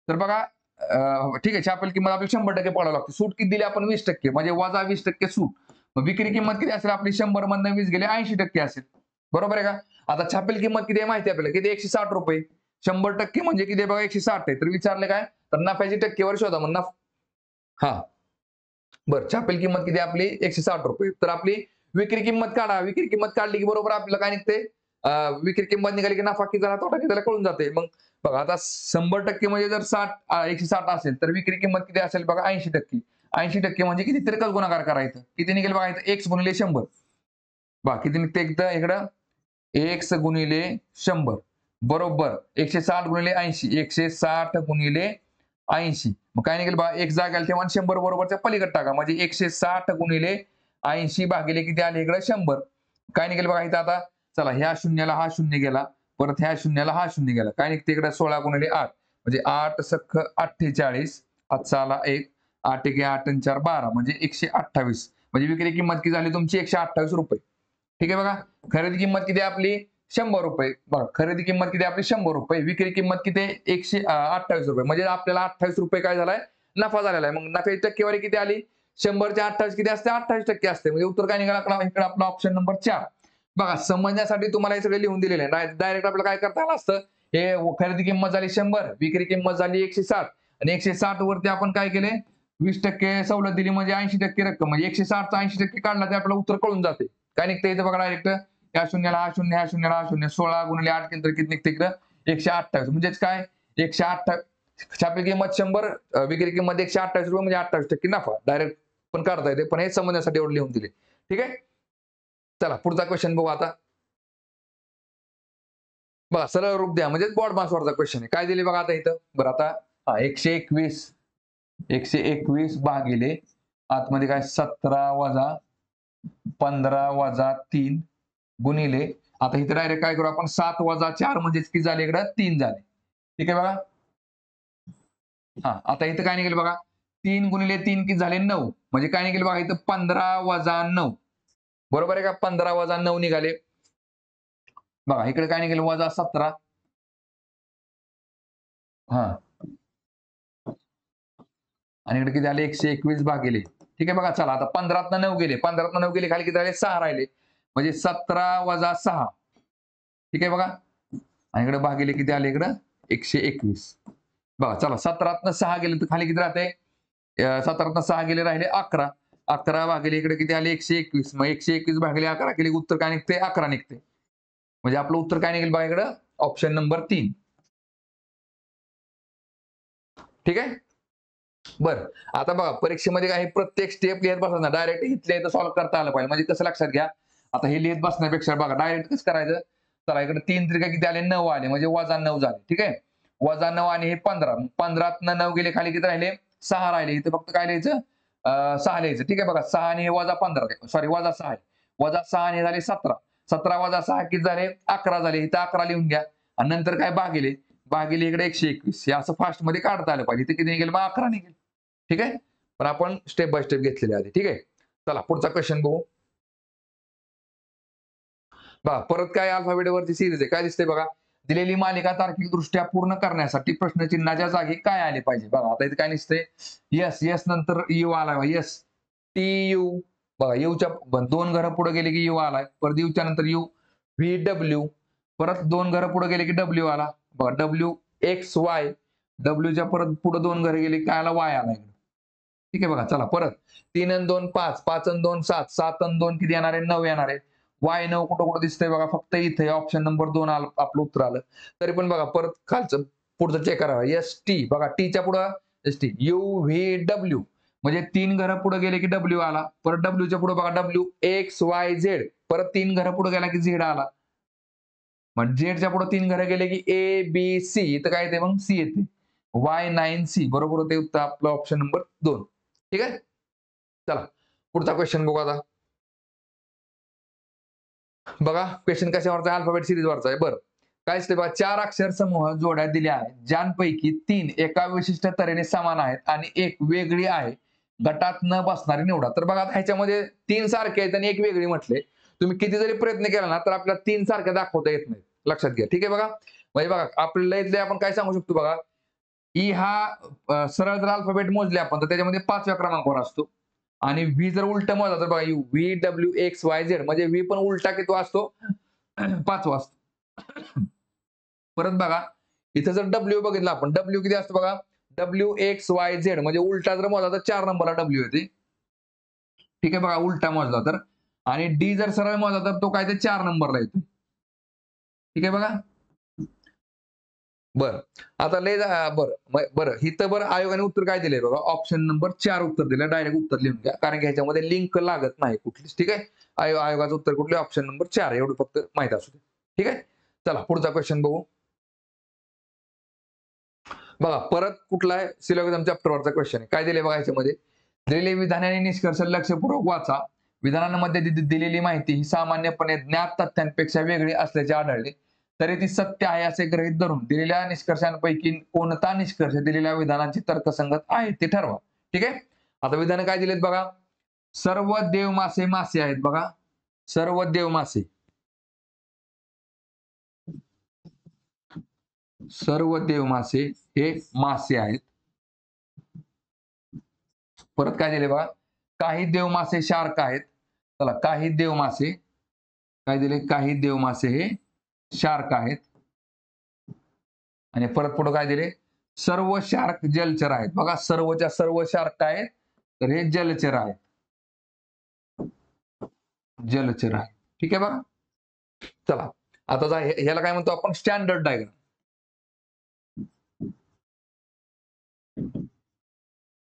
तर बघा ठीक आहे, छापील किंमत आपली 100% पडावी लागते. सूट किती दिली आपण 20%, म्हणजे वजा 20% सूट. मग विक्री किंमत किती असेल आपली, 100 मधनं 20 गेले 80% असेल. बरोबर आहे का? आता छापील किंमत किती आहे माहिती आहे आपल्याला, किती 160 रुपये. 100% म्हणजे किती आहे बघा, 160 आहे. तर विचारले काय, तर नफ्याची टक्केवारी शोधा. मग हा बरं, छापील किंमत किती आपली 160 रुपये. तर आपली विक्री किंमत काढा. विक्री किंमत काढली की बरोबर आपल्याला काय निघते, विक्री किंमत निघाली की नफा किती झाला, तोटा किती झाला कळून जाते. मग बघा आता 100% म्हणजे जर 160 असेल तर विक्री किंमत किती असेल बघा, 80%. 80% म्हणजे किती तरी गुणाकार करायचं. किती निघेल बघा इथं, x गुणिले 100. बघा किती निघते एकदा इकडं, x गुणिले 100 बरोबर 160 गुणिले 80. 160 गुणिले 80. मग काय निघेल बघा, एक जागेला ठेवा 100 बरोबरच्या पलीकडे टाका. म्हणजे 160 गुणिले 80 भागिले किती आले इकडे 100. काय निघेल बघा इथं आता, चला ह्या शून्याला हा शून्य गेला, परत ह्या शून्याला हा शून्य गेला. काय निघते इकडे 16 गुणिले 8 म्हणजे 8 सख्ख 48. हातचा आला 1, 8 1 8 आणि 4 12 म्हणजे 128. म्हणजे विक्री किंमत किती झाली तुमची 128 रुपये. ठीक आहे बघा. खरेदी किंमत किती आहे आपली 100 रुपये. बघा खरेदी किंमत किती आपली 100 रुपये. विक्री किंमत किती आहे 128 रुपये. म्हणजे आपल्याला 28 रुपये काय झालाय, नफा झालेला आहे. मग नफ्याची टक्केवारी किती आली, 100 चे 28 किती असते, 28% असते. म्हणजे उत्तर काय निघाला इकडे आपला ऑप्शन नंबर 4. बघा समजण्यासाठी तुम्हाला हे सगळे लिहून दिलेले आहे. डायरेक्ट आपल्याला काय करता आलं असतं, हे खरेदी किंमत झाली 100, विक्री किंमत झाली 160 आणि 160 वरती आपण काय केले, 20% सवलत दिली म्हणजे 80% रक्कम. म्हणजे 160 चा 80% काढला तर आपल्याला उत्तर कळून जाते. काय निघतं इथं बघा डायरेक्ट, या शून्याला हा शून्य, ह्या शून्याला हा शून्य, 16 गुणिले 8 केलं तर किती निघते इकडं 128. म्हणजेच काय 128 छापील किंमत 100, विक्री किंमत 128 रुपये म्हणजे 28% नफा. डायरेक्ट पण काढता येते, पण हे समजण्यासाठी एवढं लिहून दिले. ठीक आहे. चला पुढचा क्वेश्चन बघू आता. बघा सरळ रूप द्या म्हणजे बोर्ड मार्क्सवरचा क्वेश्चन आहे. काय दिले बघा आता इथं, बरं आता 121 भागिले आतमध्ये काय 17 वजा 15 वजा 3 गुणिले, आता इथे डायरेक्ट काय करू आपण, 7 वजा 4 म्हणजे किती झाले इकडं 3 झाले. ठीक आहे बघा. आता इथं काय निघेल बघा, 3 गुणिले 3 किती झाले 9. म्हणजे काय निघेल बघा इथं 15 वजा 9. बरोबर आहे का, 15 वजा 9 निघाले. बघा इकडे काय निघेल वजा 17. हा आणि इकडे किती आले 121 भागिले. ठीक आहे बघा. चला आता 15 9 गेले, 15 9 गेले, खाली किती राहिले 6 राहिले. म्हणजे 17 वजा 6. ठीक आहे बघा. आणि इकडे भागिले किती आले इकडं 121. बघा चला 17 6 गेले तर खाली किती राहते, 17 6 गेले राहिले 11. 11 भागिले इकडे किती आले 121. मग 121 भागिले 11 केले उत्तर काय निघते 11 निघते. म्हणजे आपलं उत्तर काय निघेल बघा इकडं ऑप्शन नंबर 3. ठीक आहे. बरं आता बघा परीक्षेमध्ये काही प्रत्येक स्टेप लिहित बसणार, डायरेक्ट इथल्या इथं सॉल्व्ह करता आलं पाहिजे. म्हणजे कसं लक्षात घ्या, आता हे लिहित बसण्यापेक्षा बघा डायरेक्ट कसं करायचं. चला इकडे 3 त्रिका किती आले 9 आले, म्हणजे वजा 9 झाले. ठीक आहे. वजा 9 आणि हे 15. 15 9 गेले, खाली किती राहिले 6 राहिले. इथं फक्त काय लिहायचं 6 लिहायचं. ठीक आहे बघा 6 आणि हे वजा 15 सॉरी वजा 6 आहे. वजा 6 आणि हे झाले 17. 17 वजा 6 किती झाले 11 झाले. इथं 11 लिहून घ्या आणि नंतर काय भागिले, भागिले इकडे 121. हे असं फास्ट मध्ये काढता आलं पाहिजे. इथे किती निघेल मग 11 निघेल. ठीक आहे. पण आपण स्टेप बाय स्टेप घेतलेले आधी. ठीक आहे. चला पुढचा क्वेश्चन बघू. बघा परत काय अल्फाबेट वरती सिरीज आहे. काय दिसतंय बघा, दिलेली मालिका तार्किकदृष्ट्या पूर्ण करण्यासाठी प्रश्नचिन्हाच्या जागी काय आले पाहिजे. बघा आता इथे काय दिसतंय, यस यस नंतर यू आला, यस टी यू. बघा यूच्या 2 घरं पुढे गेले की यू आलाय. परत यूच्या नंतर यू व्ही डब्ल्यू. परत 2 घरं पुढे गेले की डब्ल्यू आला. बघा डब्ल्यू एक्स वाय. डब्ल्यूच्या परत पुढे 2 घरं गेली काय आला वाय आला. ठीक आहे बघा. चला परत 3 आणि 2 5, 5 आणि 2 7, 7 आणि 2 किती येणार आहे 9 येणार आहे. वाय 9 कुठं कुठं दिसतंय बघा, फक्त इथे ऑप्शन नंबर 2 आलं आपलं उत्तर आलं. तरी पण बघा परत खालचं पुढचं चेक करा. एस टी बघा, टीच्या पुढं S T U V W. म्हणजे 3 घरं पुढे गेले की डब्ल्यू आला. परत डब्ल्यूच्या पुढे बघा डब्ल्यू एक्स वाय झेड. परत 3 घरं पुढे गेला की झेड आला. मग झेडच्या पुढे 3 घरं गेले की ए बी सी. इथं काय येते मग सी येते. Y9C बरोबर होते उत्तर आपलं ऑप्शन नंबर 2. ठीक आहे. चला पुढचा क्वेश्चन बघू आता. बघा क्वेश्चन कशावरचा आहे, अल्फाबेट सिरीज वरचा आहे. बरं काय असते बघा, 4 अक्षर समूह जोड्या दिल्या आहेत ज्यांपैकी 3 एका विशिष्ट तऱ्हेने समान आहेत आणि एक वेगळी आहे. गटात न बसणारी निवडा. तर बघा आता ह्याच्यामध्ये 3 सारखे आहेत आणि एक वेगळी म्हटले. तुम्ही किती जरी प्रयत्न केला ना तर आपल्याला 3 सारख्या दाखवता येत नाहीत. लक्षात घ्या. ठीक आहे बघा. म्हणजे बघा आपल्याला इथले आपण काय सांगू शकतो बघा, ई हा सरळ जर अल्फाबेट मोजले आपण तर त्याच्यामध्ये 5व्या क्रमांकावर असतो. आणि व्ही जर उलट मोजला तर बघा V W X Y Z म्हणजे व्ही पण उलटा किती असतो 5वा असतो. परत बघा इथं जर डब्ल्यू बघितलं आपण, डब्ल्यू किती असतो बघा, डब्ल्यू एक्स वाय झेड म्हणजे उलटा जर मोजला तर 4 नंबरला डब्ल्यू येते. ठीक आहे बघा उलटा मोजला तर. आणि डी जर सरळ मोजला तर तो काय ते 4 नंबरला येतो. ठीक आहे बघा. बरं. आता बरं इथं बरं आयोगाने उत्तर काय दिलंय बघा, ऑप्शन नंबर 4 उत्तर दिलं. डायरेक्ट उत्तर लिहून घ्या. कारण की ह्याच्यामध्ये लिंक लागत नाही कुठलीच. ठीक आहे. आयोगाचं उत्तर कुठलं, ऑप्शन नंबर 4 एवढं फक्त माहित असू दे. ठीक आहे. चला पुढचा क्वेश्चन बघू. बघा परत कुठला आहे, सिलोगिझम चॅप्टरवरचा क्वेश्चन आहे. काय दिले बघा याच्यामध्ये, दिलेले विधान आणि निष्कर्ष लक्षपूर्वक वाचा. विधानांमध्ये दिलेली माहिती ही सामान्यपणे ज्ञात तथ्यांपेक्षा वेगळी असल्याचे आढळले तरी ती सत्य आहे असे गृहीत धरून दिलेल्या निष्कर्षांपैकी कोणता निष्कर्ष दिलेल्या विधानांची तर्कसंगत आहे ते ठरवा. ठीक आहे. आता विधान काय दिलेत बघा, सर्व देव मासे मासे आहेत बघा, सर्व देव मासे, सर्व देव मासे हे मासे आहेत. परत काय दिले बघा, काही देव मासे शार्क आहेत. चला काही देव मासे काय दिले, काही देव मासे हे शार्क आहेत. आणि परत पुढे काय दिले, सर्व शार्क जलचर आहेत. बघा सर्वच्या सर्व शार्क आहेत तर हे जलचर आहेत, जलचर आहे. ठीक आहे बघा. चला आता ह्याला काय म्हणतो आपण, स्टँडर्ड डायग्राम.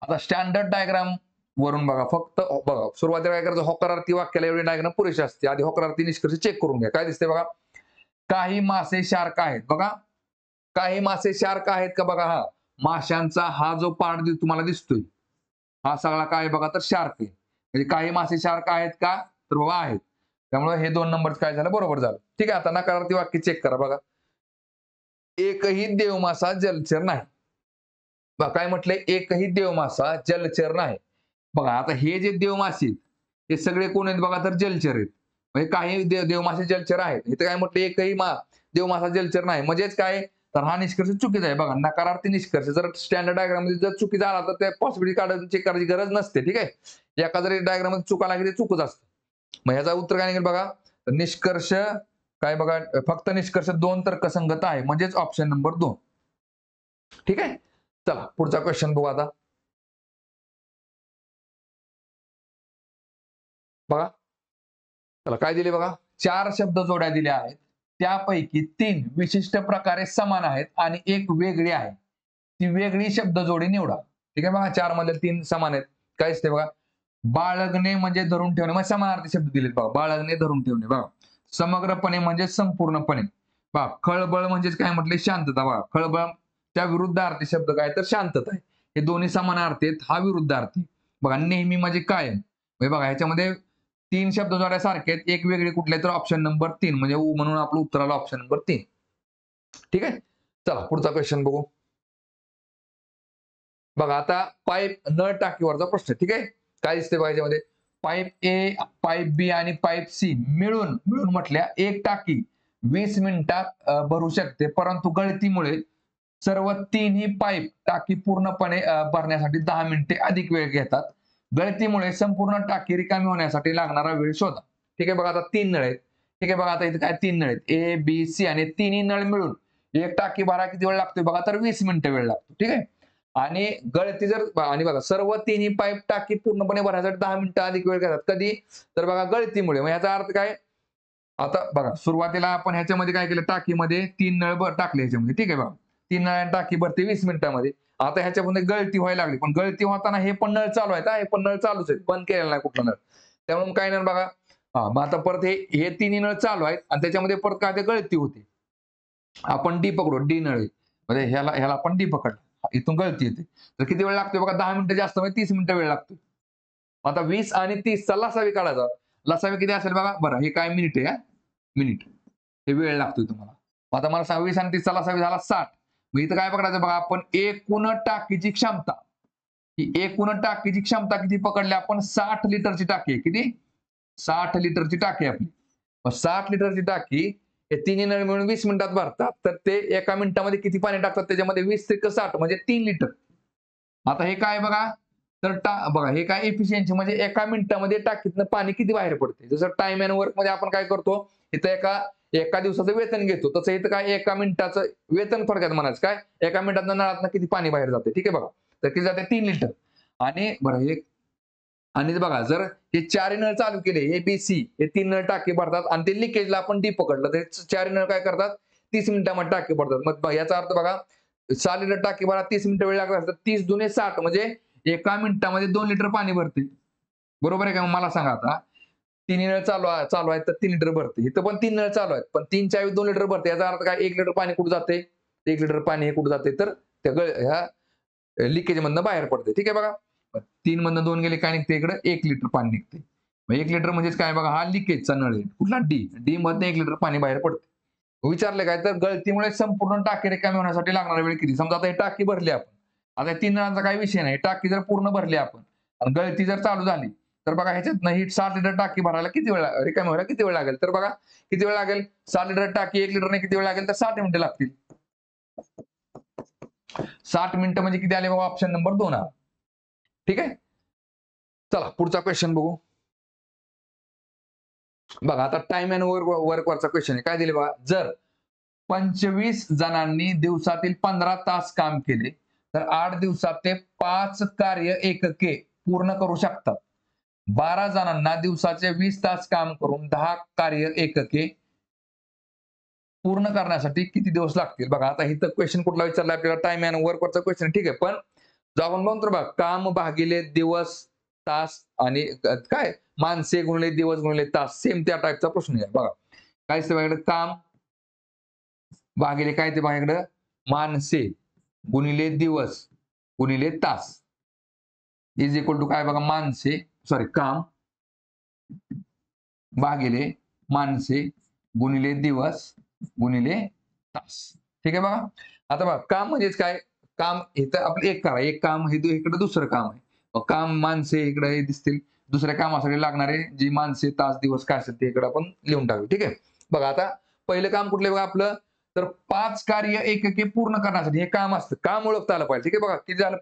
आता स्टँडर्ड डायग्राम वरून बघा, फक्त बघा सुरुवातीला काय करायचं, होकारार्थी वाक्याला एवढी डायग्राम पुरेशी असते. आधी होकारार्थी निष्कर्ष चेक करून घ्या. काय दिसते बघा, काही मासे शार्क आहेत. बघा काही मासे शार्क आहेत का बघा, हा माशांचा हा जो पार्ट तुम्हाला दिसतोय हा सगळा काय बघा तर शार्क आहे. म्हणजे काही मासे शार्क आहेत का, तर बाबा आहेत. त्यामुळे हे 2 नंबर काय झालं, बरोबर झालं. ठीक आहे. आता नकारार्थी वाक्य चेक करा बघा, एकही देवमासा जलचर नाही. बघा काय म्हटलंय, एकही देवमासा जलचर नाही. बघा आता हे जे देवमासे आहेत हे सगळे कोण आहेत बघा तर जलचर आहेत. म्हणजे काही देवमासे जलचर आहेत. इथे काय म्हटलं, एकही देवमासा जलचर नाही. म्हणजेच काय, तर हा निष्कर्ष चुकीचा आहे. बघा नकारार्थी निष्कर्ष जर स्टँडर्ड डायग्राम मध्ये जर चुकीचा आला तर त्या पॉसिबिलिटी काढून चेक करायची गरज नसते. ठीक आहे. एका जरी डायग्राम मध्ये चुका लागली ते चुकच असतं. मग ह्याचा उत्तर काय निघेल बघा, निष्कर्ष काय बघा, फक्त निष्कर्ष 2 तर्कसंगत आहे. म्हणजेच ऑप्शन नंबर 2. ठीक आहे. चला पुढचा क्वेश्चन बघू आता. बघा चला काय दिले बघा, 4 शब्द जोड्या दिल्या आहेत. त्यापैकी 3 विशिष्ट प्रकारे समान आहेत आणि एक वेगळी आहे. ती वेगळी शब्द जोडी निवडा. ठीक आहे बघा, 4 मधले 3 समान आहेत. काय असते बघा, बाळगणे म्हणजे धरून ठेवणे, मग समानार्थी शब्द दिलेत बघा. बाळगणे धरून ठेवणे बघा, समग्रपणे म्हणजे संपूर्णपणे बघा, खळबळ म्हणजे काय म्हटले, शांतता बघा. खळबळ त्या विरुद्धार्थी शब्द काय तर शांतता आहे. हे दोन्ही समानार्थी आहेत, हा विरुद्धार्थी. बघा नेहमी म्हणजे कायम. म्हणजे बघा ह्याच्यामध्ये 3 शब्द जोड्या सारखे आहेत, एक वेगळे कुठले तर ऑप्शन नंबर 3 म्हणजे म्हणून आपलं उत्तर आलं ऑप्शन नंबर 3. ठीक आहे. चला पुढचा क्वेश्चन बघू. बघा आता पाईप नळ टाकीवरचा प्रश्न. ठीक आहे. काय दिसते बघा याच्यामध्ये, पाईप ए, पाईप बी आणि पाईप सी मिळून मिळून म्हटल्या एक टाकी 20 मिनिटात भरू शकते, परंतु गळतीमुळे सर्व तिन्ही पाईप टाकी पूर्णपणे भरण्यासाठी 10 मिनिटे अधिक वेळ घेतात. गळतीमुळे संपूर्ण टाकी रिकामी होण्यासाठी लागणारा वेळ शोधा. ठीक आहे बघा आता 3 नळ आहेत. ठीक आहे बघा आता इथे काय 3 नळ आहेत, ए बी सी, आणि तिन्ही नळ मिळून एक टाकी भरा किती वेळ लागतोय बघा तर 20 मिनिटं वेळ लागतो. ठीक आहे. आणि गळती जर आणि बघा सर्व तिन्ही पाईप टाकी पूर्णपणे भरण्यासाठी 10 मिनिटं अधिक वेळ घेतात. कधी तर बघा गळतीमुळे. मग याचा अर्थ काय, आता बघा सुरुवातीला आपण ह्याच्यामध्ये काय केलं, टाकीमध्ये 3 नळ टाकले ह्याच्यामध्ये. ठीक आहे बघा, 3 नळ टाकी भरते 20 मिनिटांमध्ये. आता ह्याच्यामध्ये गळती व्हायला लागली, पण गळती होताना हे पण नळ चालू आहेत, हे पण नळ चालूच आहेत, बंद केलेला नाही कुठला नळ. त्यामुळे काय नाही बघा, हा मग आता परत हे तिन्ही नळ चालू आहेत आणि त्याच्यामध्ये परत काय ते गळती होते. आपण डी पकडू, डी नळ आहे. म्हणजे ह्याला ह्याला आपण डी पकडलं, इथून गळती येते. तर किती वेळ लागतोय बघा, 10 मिनिटं जास्त म्हणजे 30 मिनिटं वेळ लागतो. आता 20 आणि 30 चा लसावी काढायचा. लसावी किती असेल बघा, बरं हे काय मिनिट आहे, मिनिट हे वेळ लागतोय तुम्हाला. आता मला 20 आणि 30 चला 20 झाला 60. मग इथं काय पकडायचं बघा आपण एकूण टाकीची क्षमता. ही एकूण टाकीची क्षमता किती पकडली आपण 60 लिटरची टाकी आहे. किती? 60 लिटरची टाकी आहे आपली. मग 60 लिटरची टाकी हे तिन्ही नळ मिळून 20 मिनिटात भरतात. तर ते एका मिनिटामध्ये किती पाणी टाकतात त्याच्यामध्ये 20 त्रिक 60 म्हणजे 3 लिटर. आता हे काय बघा तर बघा हे काय एफिशियन्सी म्हणजे एका मिनिटामध्ये टाकीतनं पाणी किती बाहेर पडते. जसं टाइम अँड वर्क मध्ये आपण काय करतो इथं एका दिवसाचं वेतन घेतो तसं इथं काय एका मिनिटाचं वेतन थोडक्यात म्हणायचं काय एका मिनिटात नळातनं किती पाणी बाहेर जाते. ठीक आहे बघा तर किती जाते 3 लिटर. आणि बरं हे आणि बघा जर हे चारही नळ चालू केले ए बी सी हे 3 नळ टाकी भरतात आणि ते लिकेजला आपण डी पकडलं तर चारही नळ काय करतात 30 मिनिटांमध्ये टाकी भरतात. मग याचा अर्थ बघा 6 लिटर टाकी भरा 30 मिनिटं वेळ लागला तर 30 दुने 60 म्हणजे एका मिनिटामध्ये 2 लिटर पाणी भरते. बरोबर आहे का? मला सांगा आता तिन्ही नळ चालू आहेत तर 3 लिटर भरते. इथं पण 3 नळ चालू आहेत पण 3 च्या ऐवजी 2 लिटर भरते. याचा अर्थ काय 1 लिटर पाणी कुठं जाते? 1 लिटर पाणी हे कुठं जाते तर त्या ह्या लिकेज मधनं बाहेर पडते. ठीक आहे बघा 3 मधनं 2 गेले काय निघते इकडे 1 लिटर पाणी निघते. मग 1 लिटर म्हणजेच काय बघा हा लिकेजचा नळ आहे. कुठला डी मधनं 1 लिटर पाणी बाहेर पडते. विचारले काय तर गळतीमुळे संपूर्ण टाकी रिकामी होण्यासाठी लागणारा वेळ किती? समजा आता ही टाकी भरली आपण. आता 3 नळांचा काही विषय नाही. टाकी जर पूर्ण भरली आपण आणि गळती जर चालू झाली तर बघा ह्याच्यातनं ही 60 लिटर टाकी भरायला किती वेळ रिकामी व्हायला किती वेळ लागेल? तर बघा किती वेळ लागेल? 60 लिटर टाकी 1 लिटरने किती वेळ लागेल? तर 60 मिनिटं लागतील. 60 मिनिटं म्हणजे किती आले बघा ऑप्शन नंबर 2 आला. ठीक आहे. चला पुढचा क्वेश्चन बघू. बघा आता टाइम अँड वर्क वरचा क्वेश्चन आहे. काय दिले बघा जर 25 जणांनी दिवसातील 15 तास काम केले तर 8 दिवसात ते 5 कार्य एकके पूर्ण करू शकतात. 12 जणांना दिवसाचे 20 तास काम करून 10 कार्य एकके पूर्ण करण्यासाठी किती दिवस लागतील? बघा आता इथं क्वेश्चन कुठला विचारला आपल्याला टाइम अँड वर्क वरचा क्वेश्चन ठीक आहे. पण जो आपण म्हणतो बघा काम भागिले दिवस तास आणि काय माणसे गुणिले दिवस गुणिले तास सेम त्या टाईपचा प्रश्न आहे. बघा काय सगळ्याकडे काम भागिले काय ते बघा इकडं माणसे गुणिले दिवस गुणिले तास इज इक्वल टू काय बघा माणसे काम भागिले माणसे गुणिले दिवस गुणिले तास. ठीक आहे बघा आता बघा काम म्हणजेच काय काम इथं आपलं एक करा एक काम हे इकडे दुसरं काम आहे. मग काम माणसे इकडे हे दिसतील दुसऱ्या कामासाठी लागणारे जी माणसे तास दिवस काय असेल ते इकडे आपण लिहून टाकू. ठीक आहे बघा आता पहिलं काम कुठलं बघा आपलं तर 5 कार्य एकके पूर्ण करण्यासाठी हे काम असतं. काम ओळखता आलं पाहिजे. ठीक आहे बघा किती झालं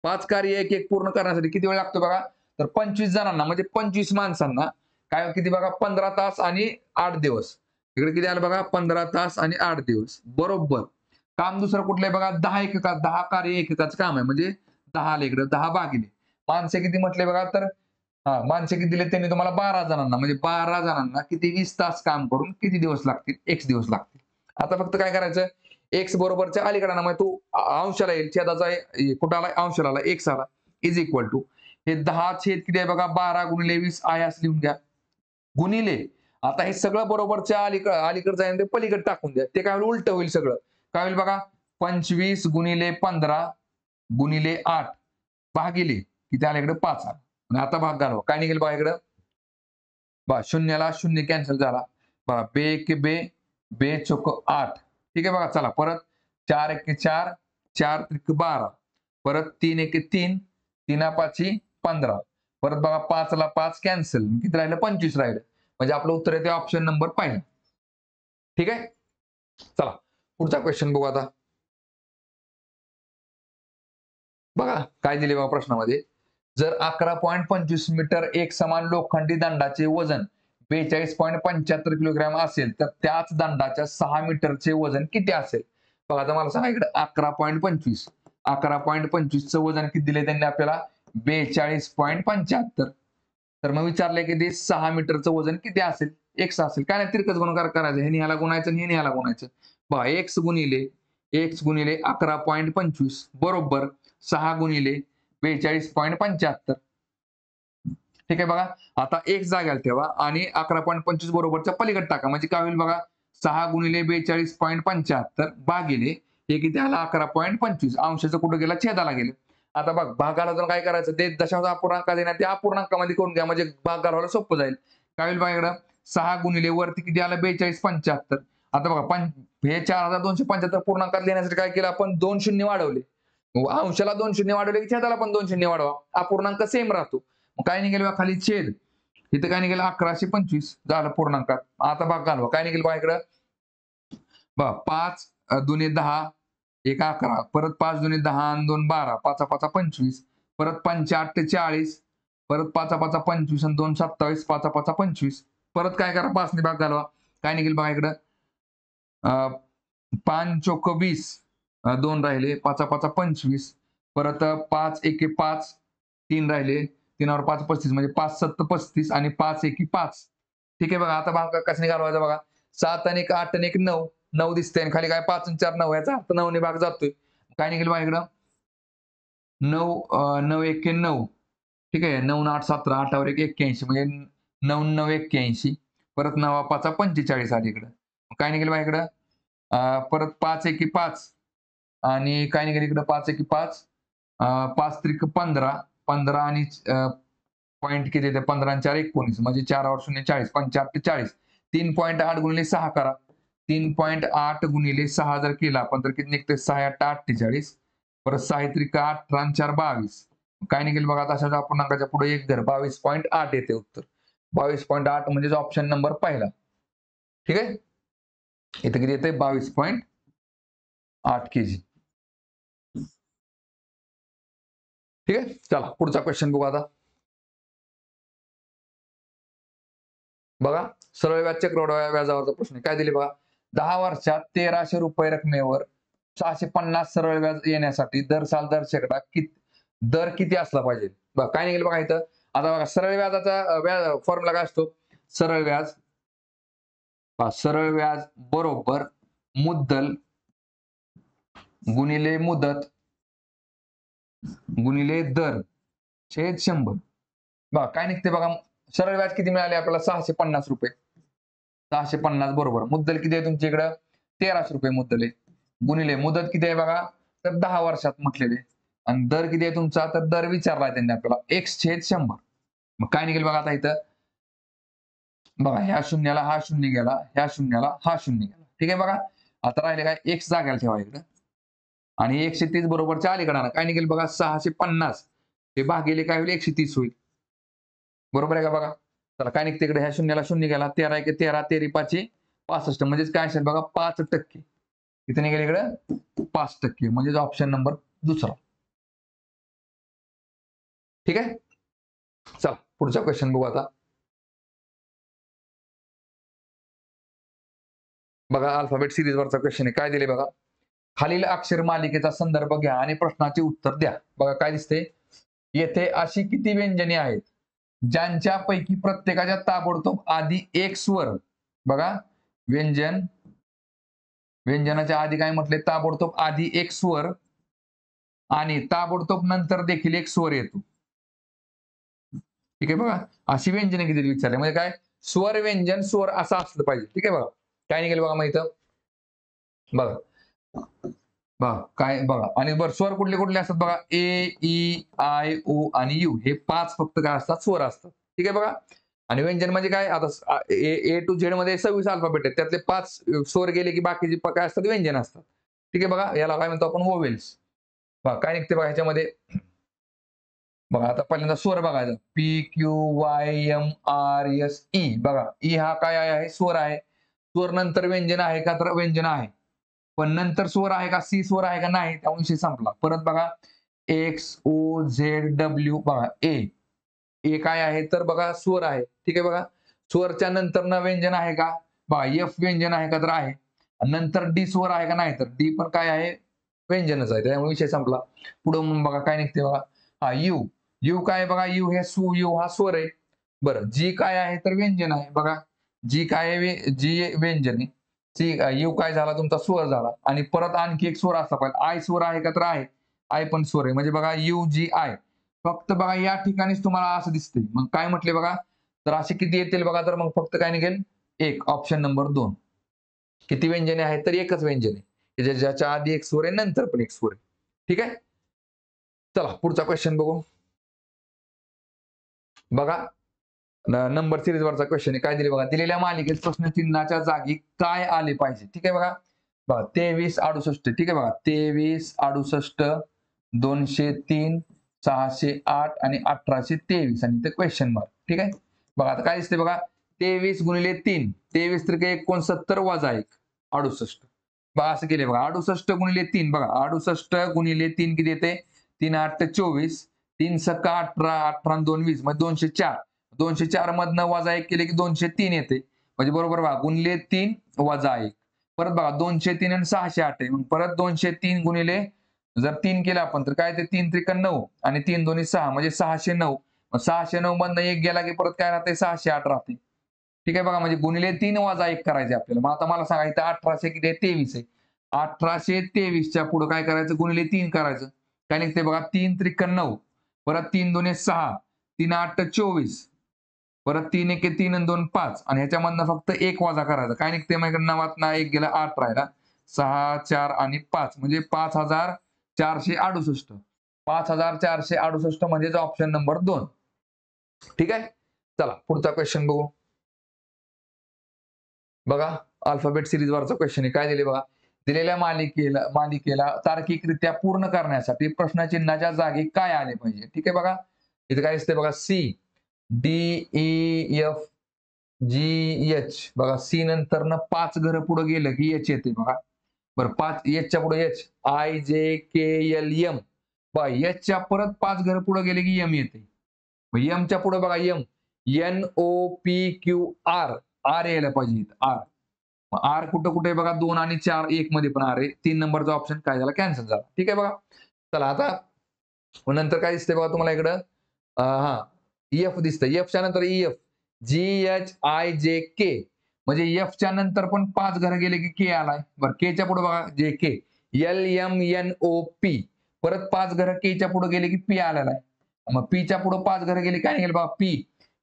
5 कार्य एक पूर्ण करण्यासाठी किती वेळ लागतो बघा तर 25 जणांना म्हणजे 25 माणसांना काय किती बघा 15 तास आणि 8 दिवस. इकडे किती आलं बघा 15 तास आणि 8 दिवस बरोबर. काम दुसरं कुठलं आहे बघा 10 कार्य एककाचं काम आहे म्हणजे 10 आले इकडे 10 भागिले माणसे किती म्हटले बघा तर माणसे किती दिले त्यांनी तुम्हाला 12 जणांना म्हणजे 12 जणांना किती 20 तास काम करून किती दिवस लागतील x दिवस लागतील. आता फक्त काय करायचं x बरोबरच्या अलीकडे मग तू अंशाला येईल छेदाचा कुठं आला अंशाला आला x आला इज इक्वल टू हे 10 छेद किती आहे बघा 12 गुणिले 20 आहे असं लिहून घ्या गुणिले आता हे सगळं बरोबरच्या अलीकडचं आहे ते पलीकडे टाकून द्या ते काय होईल उलट होईल सगळं काय होईल बघा 25 गुणिले 15 गुणिले 8 भागिले किती आले इकडे 5 आला आणि आता भाग घालवा काय निघेल बघा इकडं बघा शून्याला शून्य कॅन्सल झाला बघा बे के बे चोक 8. ठीक आहे बघा चला परत 4 एके 4 4 त्रिक 12 परत 3 एके 3 3 पाची 15 परत बघा 5 ला 5 कॅन्सल किती राहिलं 25 राहिलं म्हणजे आपलं उत्तर आहे ते ऑप्शन नंबर पहिला. ठीक आहे चला पुढचा क्वेश्चन बघू आता. बघा काय दिले बघा प्रश्नामध्ये जर 11.25 मीटर एक समान लोखंडी दंडाचे वजन 42.75 किलोग्राम असेल तर त्याच दंडाच्या 6 मीटरचे वजन किती असेल? बघा आता मला सांगा इकडे 11.25 चं वजन किती दिले त्यांनी आपल्याला 42.75 तर मग विचारलंय की ते 6 मीटरचं वजन किती असेल x असेल काय नाही तिरकस गुणाकार करायचं हे ह्याला गुणायचं आणि हे ह्याला गुणायचं बघा x गुणिले 11.25 बरोबर 6 गुणिले 42.75. ठीक आहे बघा आता एक जागेला ठेवा आणि 11.25 बरोबरच्या पलीकडे टाका म्हणजे काय होईल बघा 6 गुणिले 42.75 भागिले हे किती आला 11.25 अंशाचं कुठं गेला छेदाला गेलं. आता बघ भागाला जर काय करायचं ते दशांश अपूर्णांक देणार ते अपूर्णांकामध्ये करून घ्या म्हणजे भाग घालवायला सोपं जाईल. काय होईल बघा इकडं 6 गुणिले वरती किती आलं 4275. आता बघा हे 4275 पूर्णांकात लिहिण्यासाठी काय केलं आपण 2 शून्य वाढवले. अंशाला 2 शून्य वाढवले की छेदाला पण 2 शून्य वाढवा. अपूर्णांक सेम राहतो. मग काय निघेल बघा खाली छेद. इथं काय निघेल 1125 झालं पूर्णांकात. आता भाग घालवा. काय निघेल बघा इकडं बघा 5 दुने 10 1 11 परत 5 दुने 10 आणि 2 12 5 5 25 परत 5 8 40 परत 5 5 25 आणि 2 27 5 5 25 परत काय करा 5 ने भाग घालवा. काय निघेल बघा इकडं 5 चोक 20 2 राहिले 5 5 25 परत 5 1 5 3 राहिले 3 वर 5 35 म्हणजे 5 7 35 आणि 5 1 5. ठीक आहे बघा आता भाग कशाने घालवायचा बघा 7 आणि 1 8 आणि 1 9 9 दिसते आणि खाली काय 5 आणि 4 9 याचा अर्थ 9 ने भाग जातोय. काय निघेल बघा इकडं 9 9 1 9. ठीक आहे 9 8 17 8 वर 1 81 म्हणजे 9 9 81 परत 9 5 45 आली इकडं. काय निघेल बघा इकडं परत 5 1 5 आणि काय निघेल इकडं 5 1 5 5 त्रिक 15 15 आणि पॉईंट किती येते 15 आणि 4 19 म्हणजे 4 वर 0 40 5 40 3.8 गुणिले 6 करा 3.8 गुणिले 6 जर केला आपण तर किती निघते 6 8 48 परत 6 त्रिक 8 आणि 4 22. काय निघेल बघा आता अशा पूर्णांकाच्या पुढे 1 धर 22.8 येते उत्तर. 22.8 म्हणजे ऑप्शन नंबर पहिला. ठीक आहे इथे किती येते 22.8 kg. ठीक आहे चला पुढचा क्वेश्चन बघू आता. बघा सरळ व्याज चक्रवाढ व्याजावरचा प्रश्न काय दिले बघा 10 वर्षात 1300 रुपये रकमेवर 650 सरळ व्याज येण्यासाठी दर साल दर शेकडा दर किती असला पाहिजे. बघा काय निघेल बघा इथं आता बघा सरळ व्याजाचा फॉर्म्युला काय असतो सरळ व्याज बरोबर मुद्दल गुणिले मुदत गुणिले दर छेद 100. बघा काय निघते बघा सरळ व्याज किती मिळाले आपल्याला 650 रुपये 650 बरोबर मुद्दल किती आहे तुमच्या इकडं 1300 रुपये मुद्दल आहे गुणिले मुदत किती आहे बघा तर 10 वर्षात म्हटलेले आणि दर किती आहे तुमचा तर दर विचारलाय त्यांनी आपल्याला x छेद 100. मग काय निघेल बघा आता इथं बघा ह्या शून्याला हा शून्य गेला ह्या शून्याला हा शून्य गेला. ठीक आहे बघा आता राहिले काय x जाग्याला ठेवा इकडं आणि 130 बरोबरच्या अलीकडे काय निघेल बघा 650 हे भागिले काय होईल 130 होईल. बरोबर आहे का बघा चला काय निघते इकडे ह्या शून्याला शून्य गेला 13 1 13 13 5 65 म्हणजेच काय असेल बघा 5%. इथे निघेल इकडे 5% म्हणजे ऑप्शन नंबर दुसरा. ठीक आहे चला पुढचा क्वेश्चन बघू आता. बघा अल्फाबेट सिरीज वरचा क्वेश्चन आहे काय दिले बघा खालील अक्षर मालिकेचा संदर्भ घ्या आणि प्रश्नाचे उत्तर द्या. बघा काय दिसते येथे अशी किती व्यंजने आहेत ज्यांच्यापैकी प्रत्येकाच्या ताबडतोब आधी एक स्वर बघा व्यंजनाच्या आधी काय म्हटले ताबडतोब आधी एक स्वर आणि ताबडतोब नंतर देखील एक स्वर येतो. ठीक आहे बघा अशी व्यंजने किती विचारले म्हणजे काय स्वर व्यंजन स्वर असं असलं पाहिजे. ठीक आहे बघा काय निघेल बघा माहित बघा बघा काय बघा आणि बरं स्वर कुठले कुठले असतात बघा ए ई आय ओ आणि यू हे 5 फक्त काय असतात स्वर असतात. ठीक आहे बघा आणि व्यंजन म्हणजे काय आता ए टू झेड मध्ये 26 अल्फाबेट आहेत त्यातले 5 स्वर गेले की बाकीचे काय असतात व्यंजन असतात. ठीक आहे बघा याला काय म्हणतो आपण वोवेल्स. बघा काय निघते बघा ह्याच्यामध्ये बघा आता पहिल्यांदा स्वर बघायचा P Q Y M R S E. बघा ई हा काय आहे स्वर आहे स्वर नंतर व्यंजन आहे का तर व्यंजन आहे पण नंतर स्वर आहे का सी स्वर आहे का नाही त्यामुळे विषय संपला. परत बघा एक्स ओ झेड डब्ल्यू बघा ए काय आहे तर बघा स्वर आहे. ठीक आहे बघा स्वरच्या नंतर न व्यंजन आहे का बघा एफ व्यंजन आहे का तर आहे नंतर डी स्वर आहे का नाही तर डी पण काय आहे व्यंजनच आहे त्यामुळे विषय संपला. पुढे मग बघा काय निघते बघा हा यू काय बघा यू हे यू हा स्वर आहे. बरं जी काय आहे तर व्यंजन आहे बघा जी काय आहे जी व्यंजन आहे यू काय झाला तुमचा स्वर झाला आणि परत आणखी एक स्वर असला पाहिजे आय स्वर आहे का तर आहे आय पण स्वर आहे म्हणजे बघा यू जी आय फक्त बघा या ठिकाणीच तुम्हाला असं दिसते. मग काय म्हटले बघा तर असे किती येतील बघा तर मग फक्त काय निघेल एक ऑप्शन नंबर 2. किती व्यंजने आहेत तर एकच व्यंजन आहे ज्याच्या आधी एक स्वर आहे नंतर पण एक स्वर आहे. ठीक आहे चला पुढचा क्वेश्चन बघू. बघा नंबर सिरीज वरचा क्वेश्चन आहे. काय दिले बघा, दिलेल्या मालिकेत प्रश्नचिन्हाच्या जागी काय आले पाहिजे. ठीक आहे बघा, बघा 2368. ठीक आहे बघा, 2368, 203, 608 आणि 1823 आणि इथे क्वेश्चन मार्क. ठीक आहे बघा, आता काय दिसते बघा, 23 गुणिले 3, 23 त्रिक 69 वजा 1, 68. बघा असं केले बघा, 68 गुणिले 3 बघा, 68 गुणिले 3 किती येते, 3 8 24, 3 सका 18, 18 आणि 2 20 म्हणजे 204. 204 मधनं वजा 1 केले की 203 येते, म्हणजे बरोबर बघा, गुणिले 3 वजा 1. परत बघा 203 आणि 608 आहे, मग परत 203 गुणिले जर 3 केलं आपण तर काय ते 3 त्रिक 9 आणि 3 दोन्ही 6 म्हणजे 609. 609 मधनं 1 गेला की परत काय राहते, 608 राहते. ठीक आहे बघा, म्हणजे गुणिले 3 वजा 1 करायचे आपल्याला. मग आता मला सांगा, इथं 1800 किती आहे, 23 आहे. 1823च्या पुढे काय करायचं, गुणिले 3 करायचं. काय निघते बघा, 3 त्रिक 9, परत 3 दोन्ही 6, 3 8 24, परत 3 1 3 आणि 2 5 आणि ह्याच्यामधनं फक्त 1 वजा करायचा. काय निघते मग, 9 1 गेला 8 राहिला, 6 4 आणि 5 म्हणजे 5468. 5468 म्हणजे ऑप्शन नंबर 2. ठीक आहे, चला पुढचा क्वेश्चन बघू. बघा, अल्फाबेट सिरीज वरचा क्वेश्चन आहे. काय दिले बघा, दिलेल्या मालिकेला तार्किकरित्या पूर्ण करण्यासाठी प्रश्नचिन्हाच्या जागी काय आले पाहिजे. ठीक आहे बघा, इथे काय दिसते बघा, C D E F G H. बघा, सी नंतर ना 5 घरं पुढे गेलं की एच येते बघा. बरं, 5 एचच्या पुढे एच, आय जे के एल एम. बघा, एचच्या परत 5 घरं पुढे गेले की एम येते. मग एमच्या पुढे बघा, M N O P Q R. R यायला पाहिजे, आर. आर कुठं कुठे बघा, 2 आणि 4 1 मध्ये पण आर आहे. 3 नंबरचा ऑप्शन काय झाला, कॅन्सल झाला. ठीक आहे बघा, चला आता नंतर काय दिसतंय बघा तुम्हाला इकडं, हा एफ दिसतंय. एफच्या नंतर एफ जी एच आय जे के, म्हणजे एफच्या नंतर पण 5 घरं गेले की के आलाय. बरं, केच्या पुढे बघा, J K L M N O P, परत 5 घरं केच्या पुढे गेले की पी आलेला आहे. मग पीच्या पुढे 5 घरं गेले काय निघेल बघा, P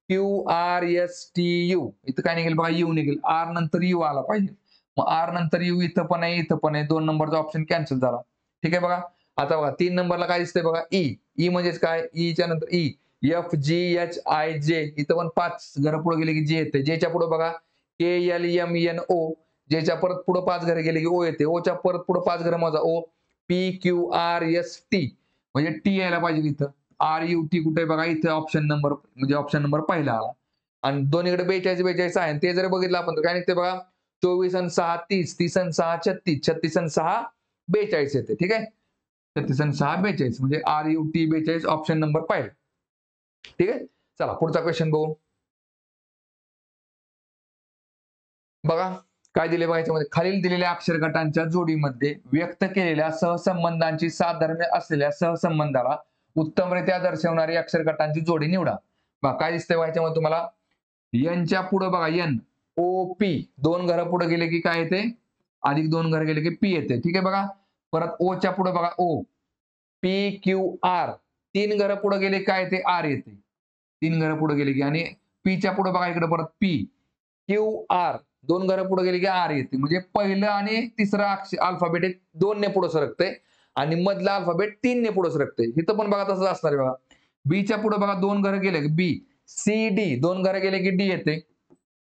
Q R S T U. इथं काय निघेल बघा, यू निघेल. आर नंतर यू आला पाहिजे. मग आर नंतर यू इथं पण आहे, इथं पण आहे. 2 नंबरचा ऑप्शन कॅन्सल झाला. ठीक आहे बघा, आता बघा 3 नंबरला काय दिसतंय बघा, ई. ई म्हणजेच काय, ईच्या नंतर E F G H I J. इथं पण 5 घरं पुढे गेले की जे येते. जेच्या पुढे बघा, के एल एम एन ओ. जेच्या परत पुढे 5 घरं गेले की ओ येते. ओच्या परत पुढे 5 घरं माझा O P Q R S T, म्हणजे टी यायला पाहिजे इथं. आर यू टी कुठे बघा, इथं ऑप्शन नंबर म्हणजे ऑप्शन नंबर पहिला आला. आणि दोन्हीकडे 42 42 आहे. ते जर बघितलं आपण तर काय निघते बघा, 24 आणि 6 30, 30 आणि 6 36, 36 आणि 6 42 येते. ठीक आहे, 36 आणि 6 42 म्हणजे R U T 42 option number पहिला. ठीक आहे, चला पुढचा क्वेश्चन बघू. बघा, काय दिले बघा याच्यामध्ये, खालील दिलेल्या अक्षर गटांच्या जोडीमध्ये व्यक्त केलेल्या सहसंबंधांची साधर्म्य असलेल्या सहसंबंधाला उत्तमरित्या दर्शवणारी अक्षर गटांची जोडी निवडा. बघा काय दिसतंय बघा याच्यामध्ये तुम्हाला, एनच्या पुढे बघा, एन ओ पी 2 घरं पुढे गेले की काय येते, अधिक 2 घरं गेले की पी येते. ठीक आहे बघा, परत ओच्या पुढे बघा, ओ पी क्यू आर 3 घरं पुढे गेले काय येते, आर येते. 3 घरं पुढे गेले की, आणि पीच्या पुढे बघा इकडे परत पी क्यू आर 2 घरं पुढे गेले की आर येते. म्हणजे पहिलं आणि तिसरं अल्फाबेट 2 ने पुढे सरकते आणि मधला अल्फाबेट 3 ने पुढे सरकते. इथं पण बघा तसंच असणार आहे बघा. बीच्या पुढे बघा 2 घरं गेले की बी, सी डी 2 घरं गेले की डी येते.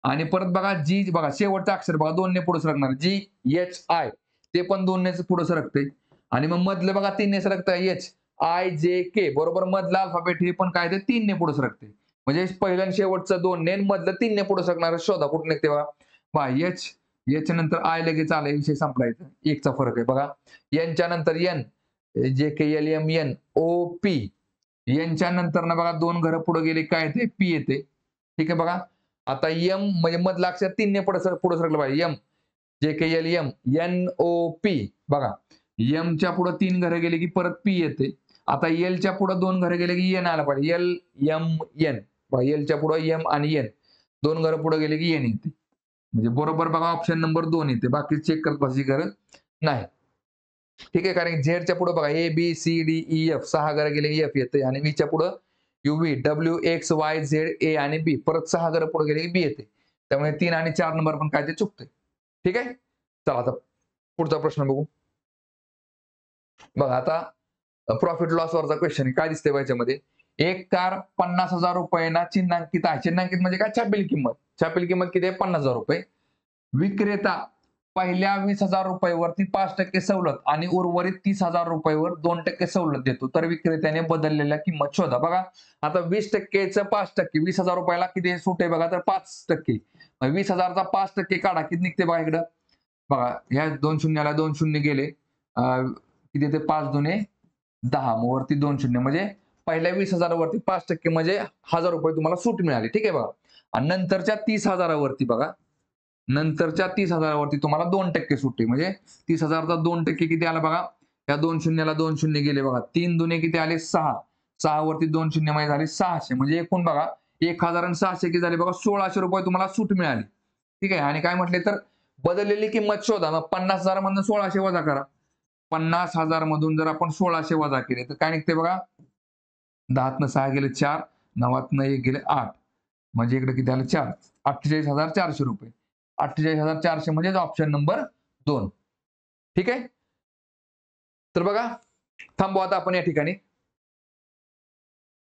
आणि परत बघा जी, बघा शेवटचं अक्षर बघा 2 ने पुढे सरकणार, जी एच आय ते पण 2 ने पुढे सरकते. आणि मग मधलं बघा 3 ने सरकतं, एच आय जे के, बरोबर मधला अल्फाबेट हे पण काय ते 3 ने पुढे सरकते. म्हणजे पहिलं आणि शेवटचं 2 ने, मधलं 3 ने पुढे सरकणार. शोधा कुठे निघते बघा. पहा एच, एच नंतर आय लगेच आलाय, विषय संपला. इथं एकचा फरक आहे बघा. एनच्या नंतर N J K L M N O P. एनच्या नंतर ना बघा 2 घरं पुढे गेले काय येते, पी येते. ठीक आहे बघा, आता एम म्हणजे मधलं अक्षर 3 ने पुढे सरकलं पाहिजे. M J K L M N O P. बघा, एमच्या पुढे 3 घरं गेले की परत पी येते. आता एलच्या पुढे 2 घरं गेले की एन आला पाहिजे, एल एम एन. एलच्या पुढे एम आणि एन 2 घरं पुढे गेले की एन येते. म्हणजे बरोबर बघा ऑप्शन नंबर 2 येते. बाकी चेक करत बसायची गरज नाही. ठीक आहे, कारण झेडच्या पुढे बघा A B C D E F 6 घरं गेले की एफ येते. आणि व्हीच्या पुढे U V W X Y Z A आणि बी परत 6 घरं पुढे गेले की बी येते. त्यामुळे 3 आणि 4 नंबर पण काय ते चुकते. ठीक आहे, चला आता पुढचा प्रश्न बघू. बघा आता प्रॉफिट लॉस वरचा क्वेश्चन काय दिसतंय याच्यामध्ये, एक कार 50,000 रुपयांना चिन्हांकित आहे. चिन्हांकित म्हणजे काय? छापील किंमत. छापील किंमत किती आहे? 50,000 रुपये. विक्रेता पहिल्या 20,000 रुपयावरती 5% सवलत आणि उर्वरित 30,000 रुपयावर 2% सवलत देतो. तर विक्रेत्याने बदललेल्या किंमत शोधा. बघा आता 20%चं 5%, 20,000 रुपयाला किती सूट आहे बघा, तर 5%. 20,000चा 5% काढा, किती निघते बघा इकडं. बघा ह्या 2 शून्याला 2 शून्य गेले. किती येते? 5 दुने 10, मग वरती 2 शून्य, म्हणजे पहिल्या 20,000 वरती 5% म्हणजे 1,000 रुपये तुम्हाला सूट मिळाली. ठीक आहे बघा. आणि नंतरच्या 30,000 वरती बघा, नंतरच्या 30,000 वरती तुम्हाला 2% सूट आहे. म्हणजे 30,000चा 2% किती आला बघा. या 2 शून्याला 2 शून्य गेले बघा. 3 दुने किती आले? 6. 6 वरती 2 शून्य मध्ये झाले 600. म्हणजे एकूण बघा 1,600 किती झाले बघा? 1,600 रुपये तुम्हाला सूट मिळाली. ठीक आहे. आणि काय म्हटले तर बदललेली किंमत शोधा. मग 50,000 मधून 1,600 वजा करा. 50,000 मधून जर आपण 1,600 वजा केले तर काय निघते बघा. 10तनं 6 गेले 4, 9तनं 1 गेले 8. म्हणजे इकडे किती आले? 4. 48,400 रुपये. 48,400 म्हणजे ऑप्शन नंबर 2. ठीक आहे. तर बघा थांबू आता आपण या ठिकाणी.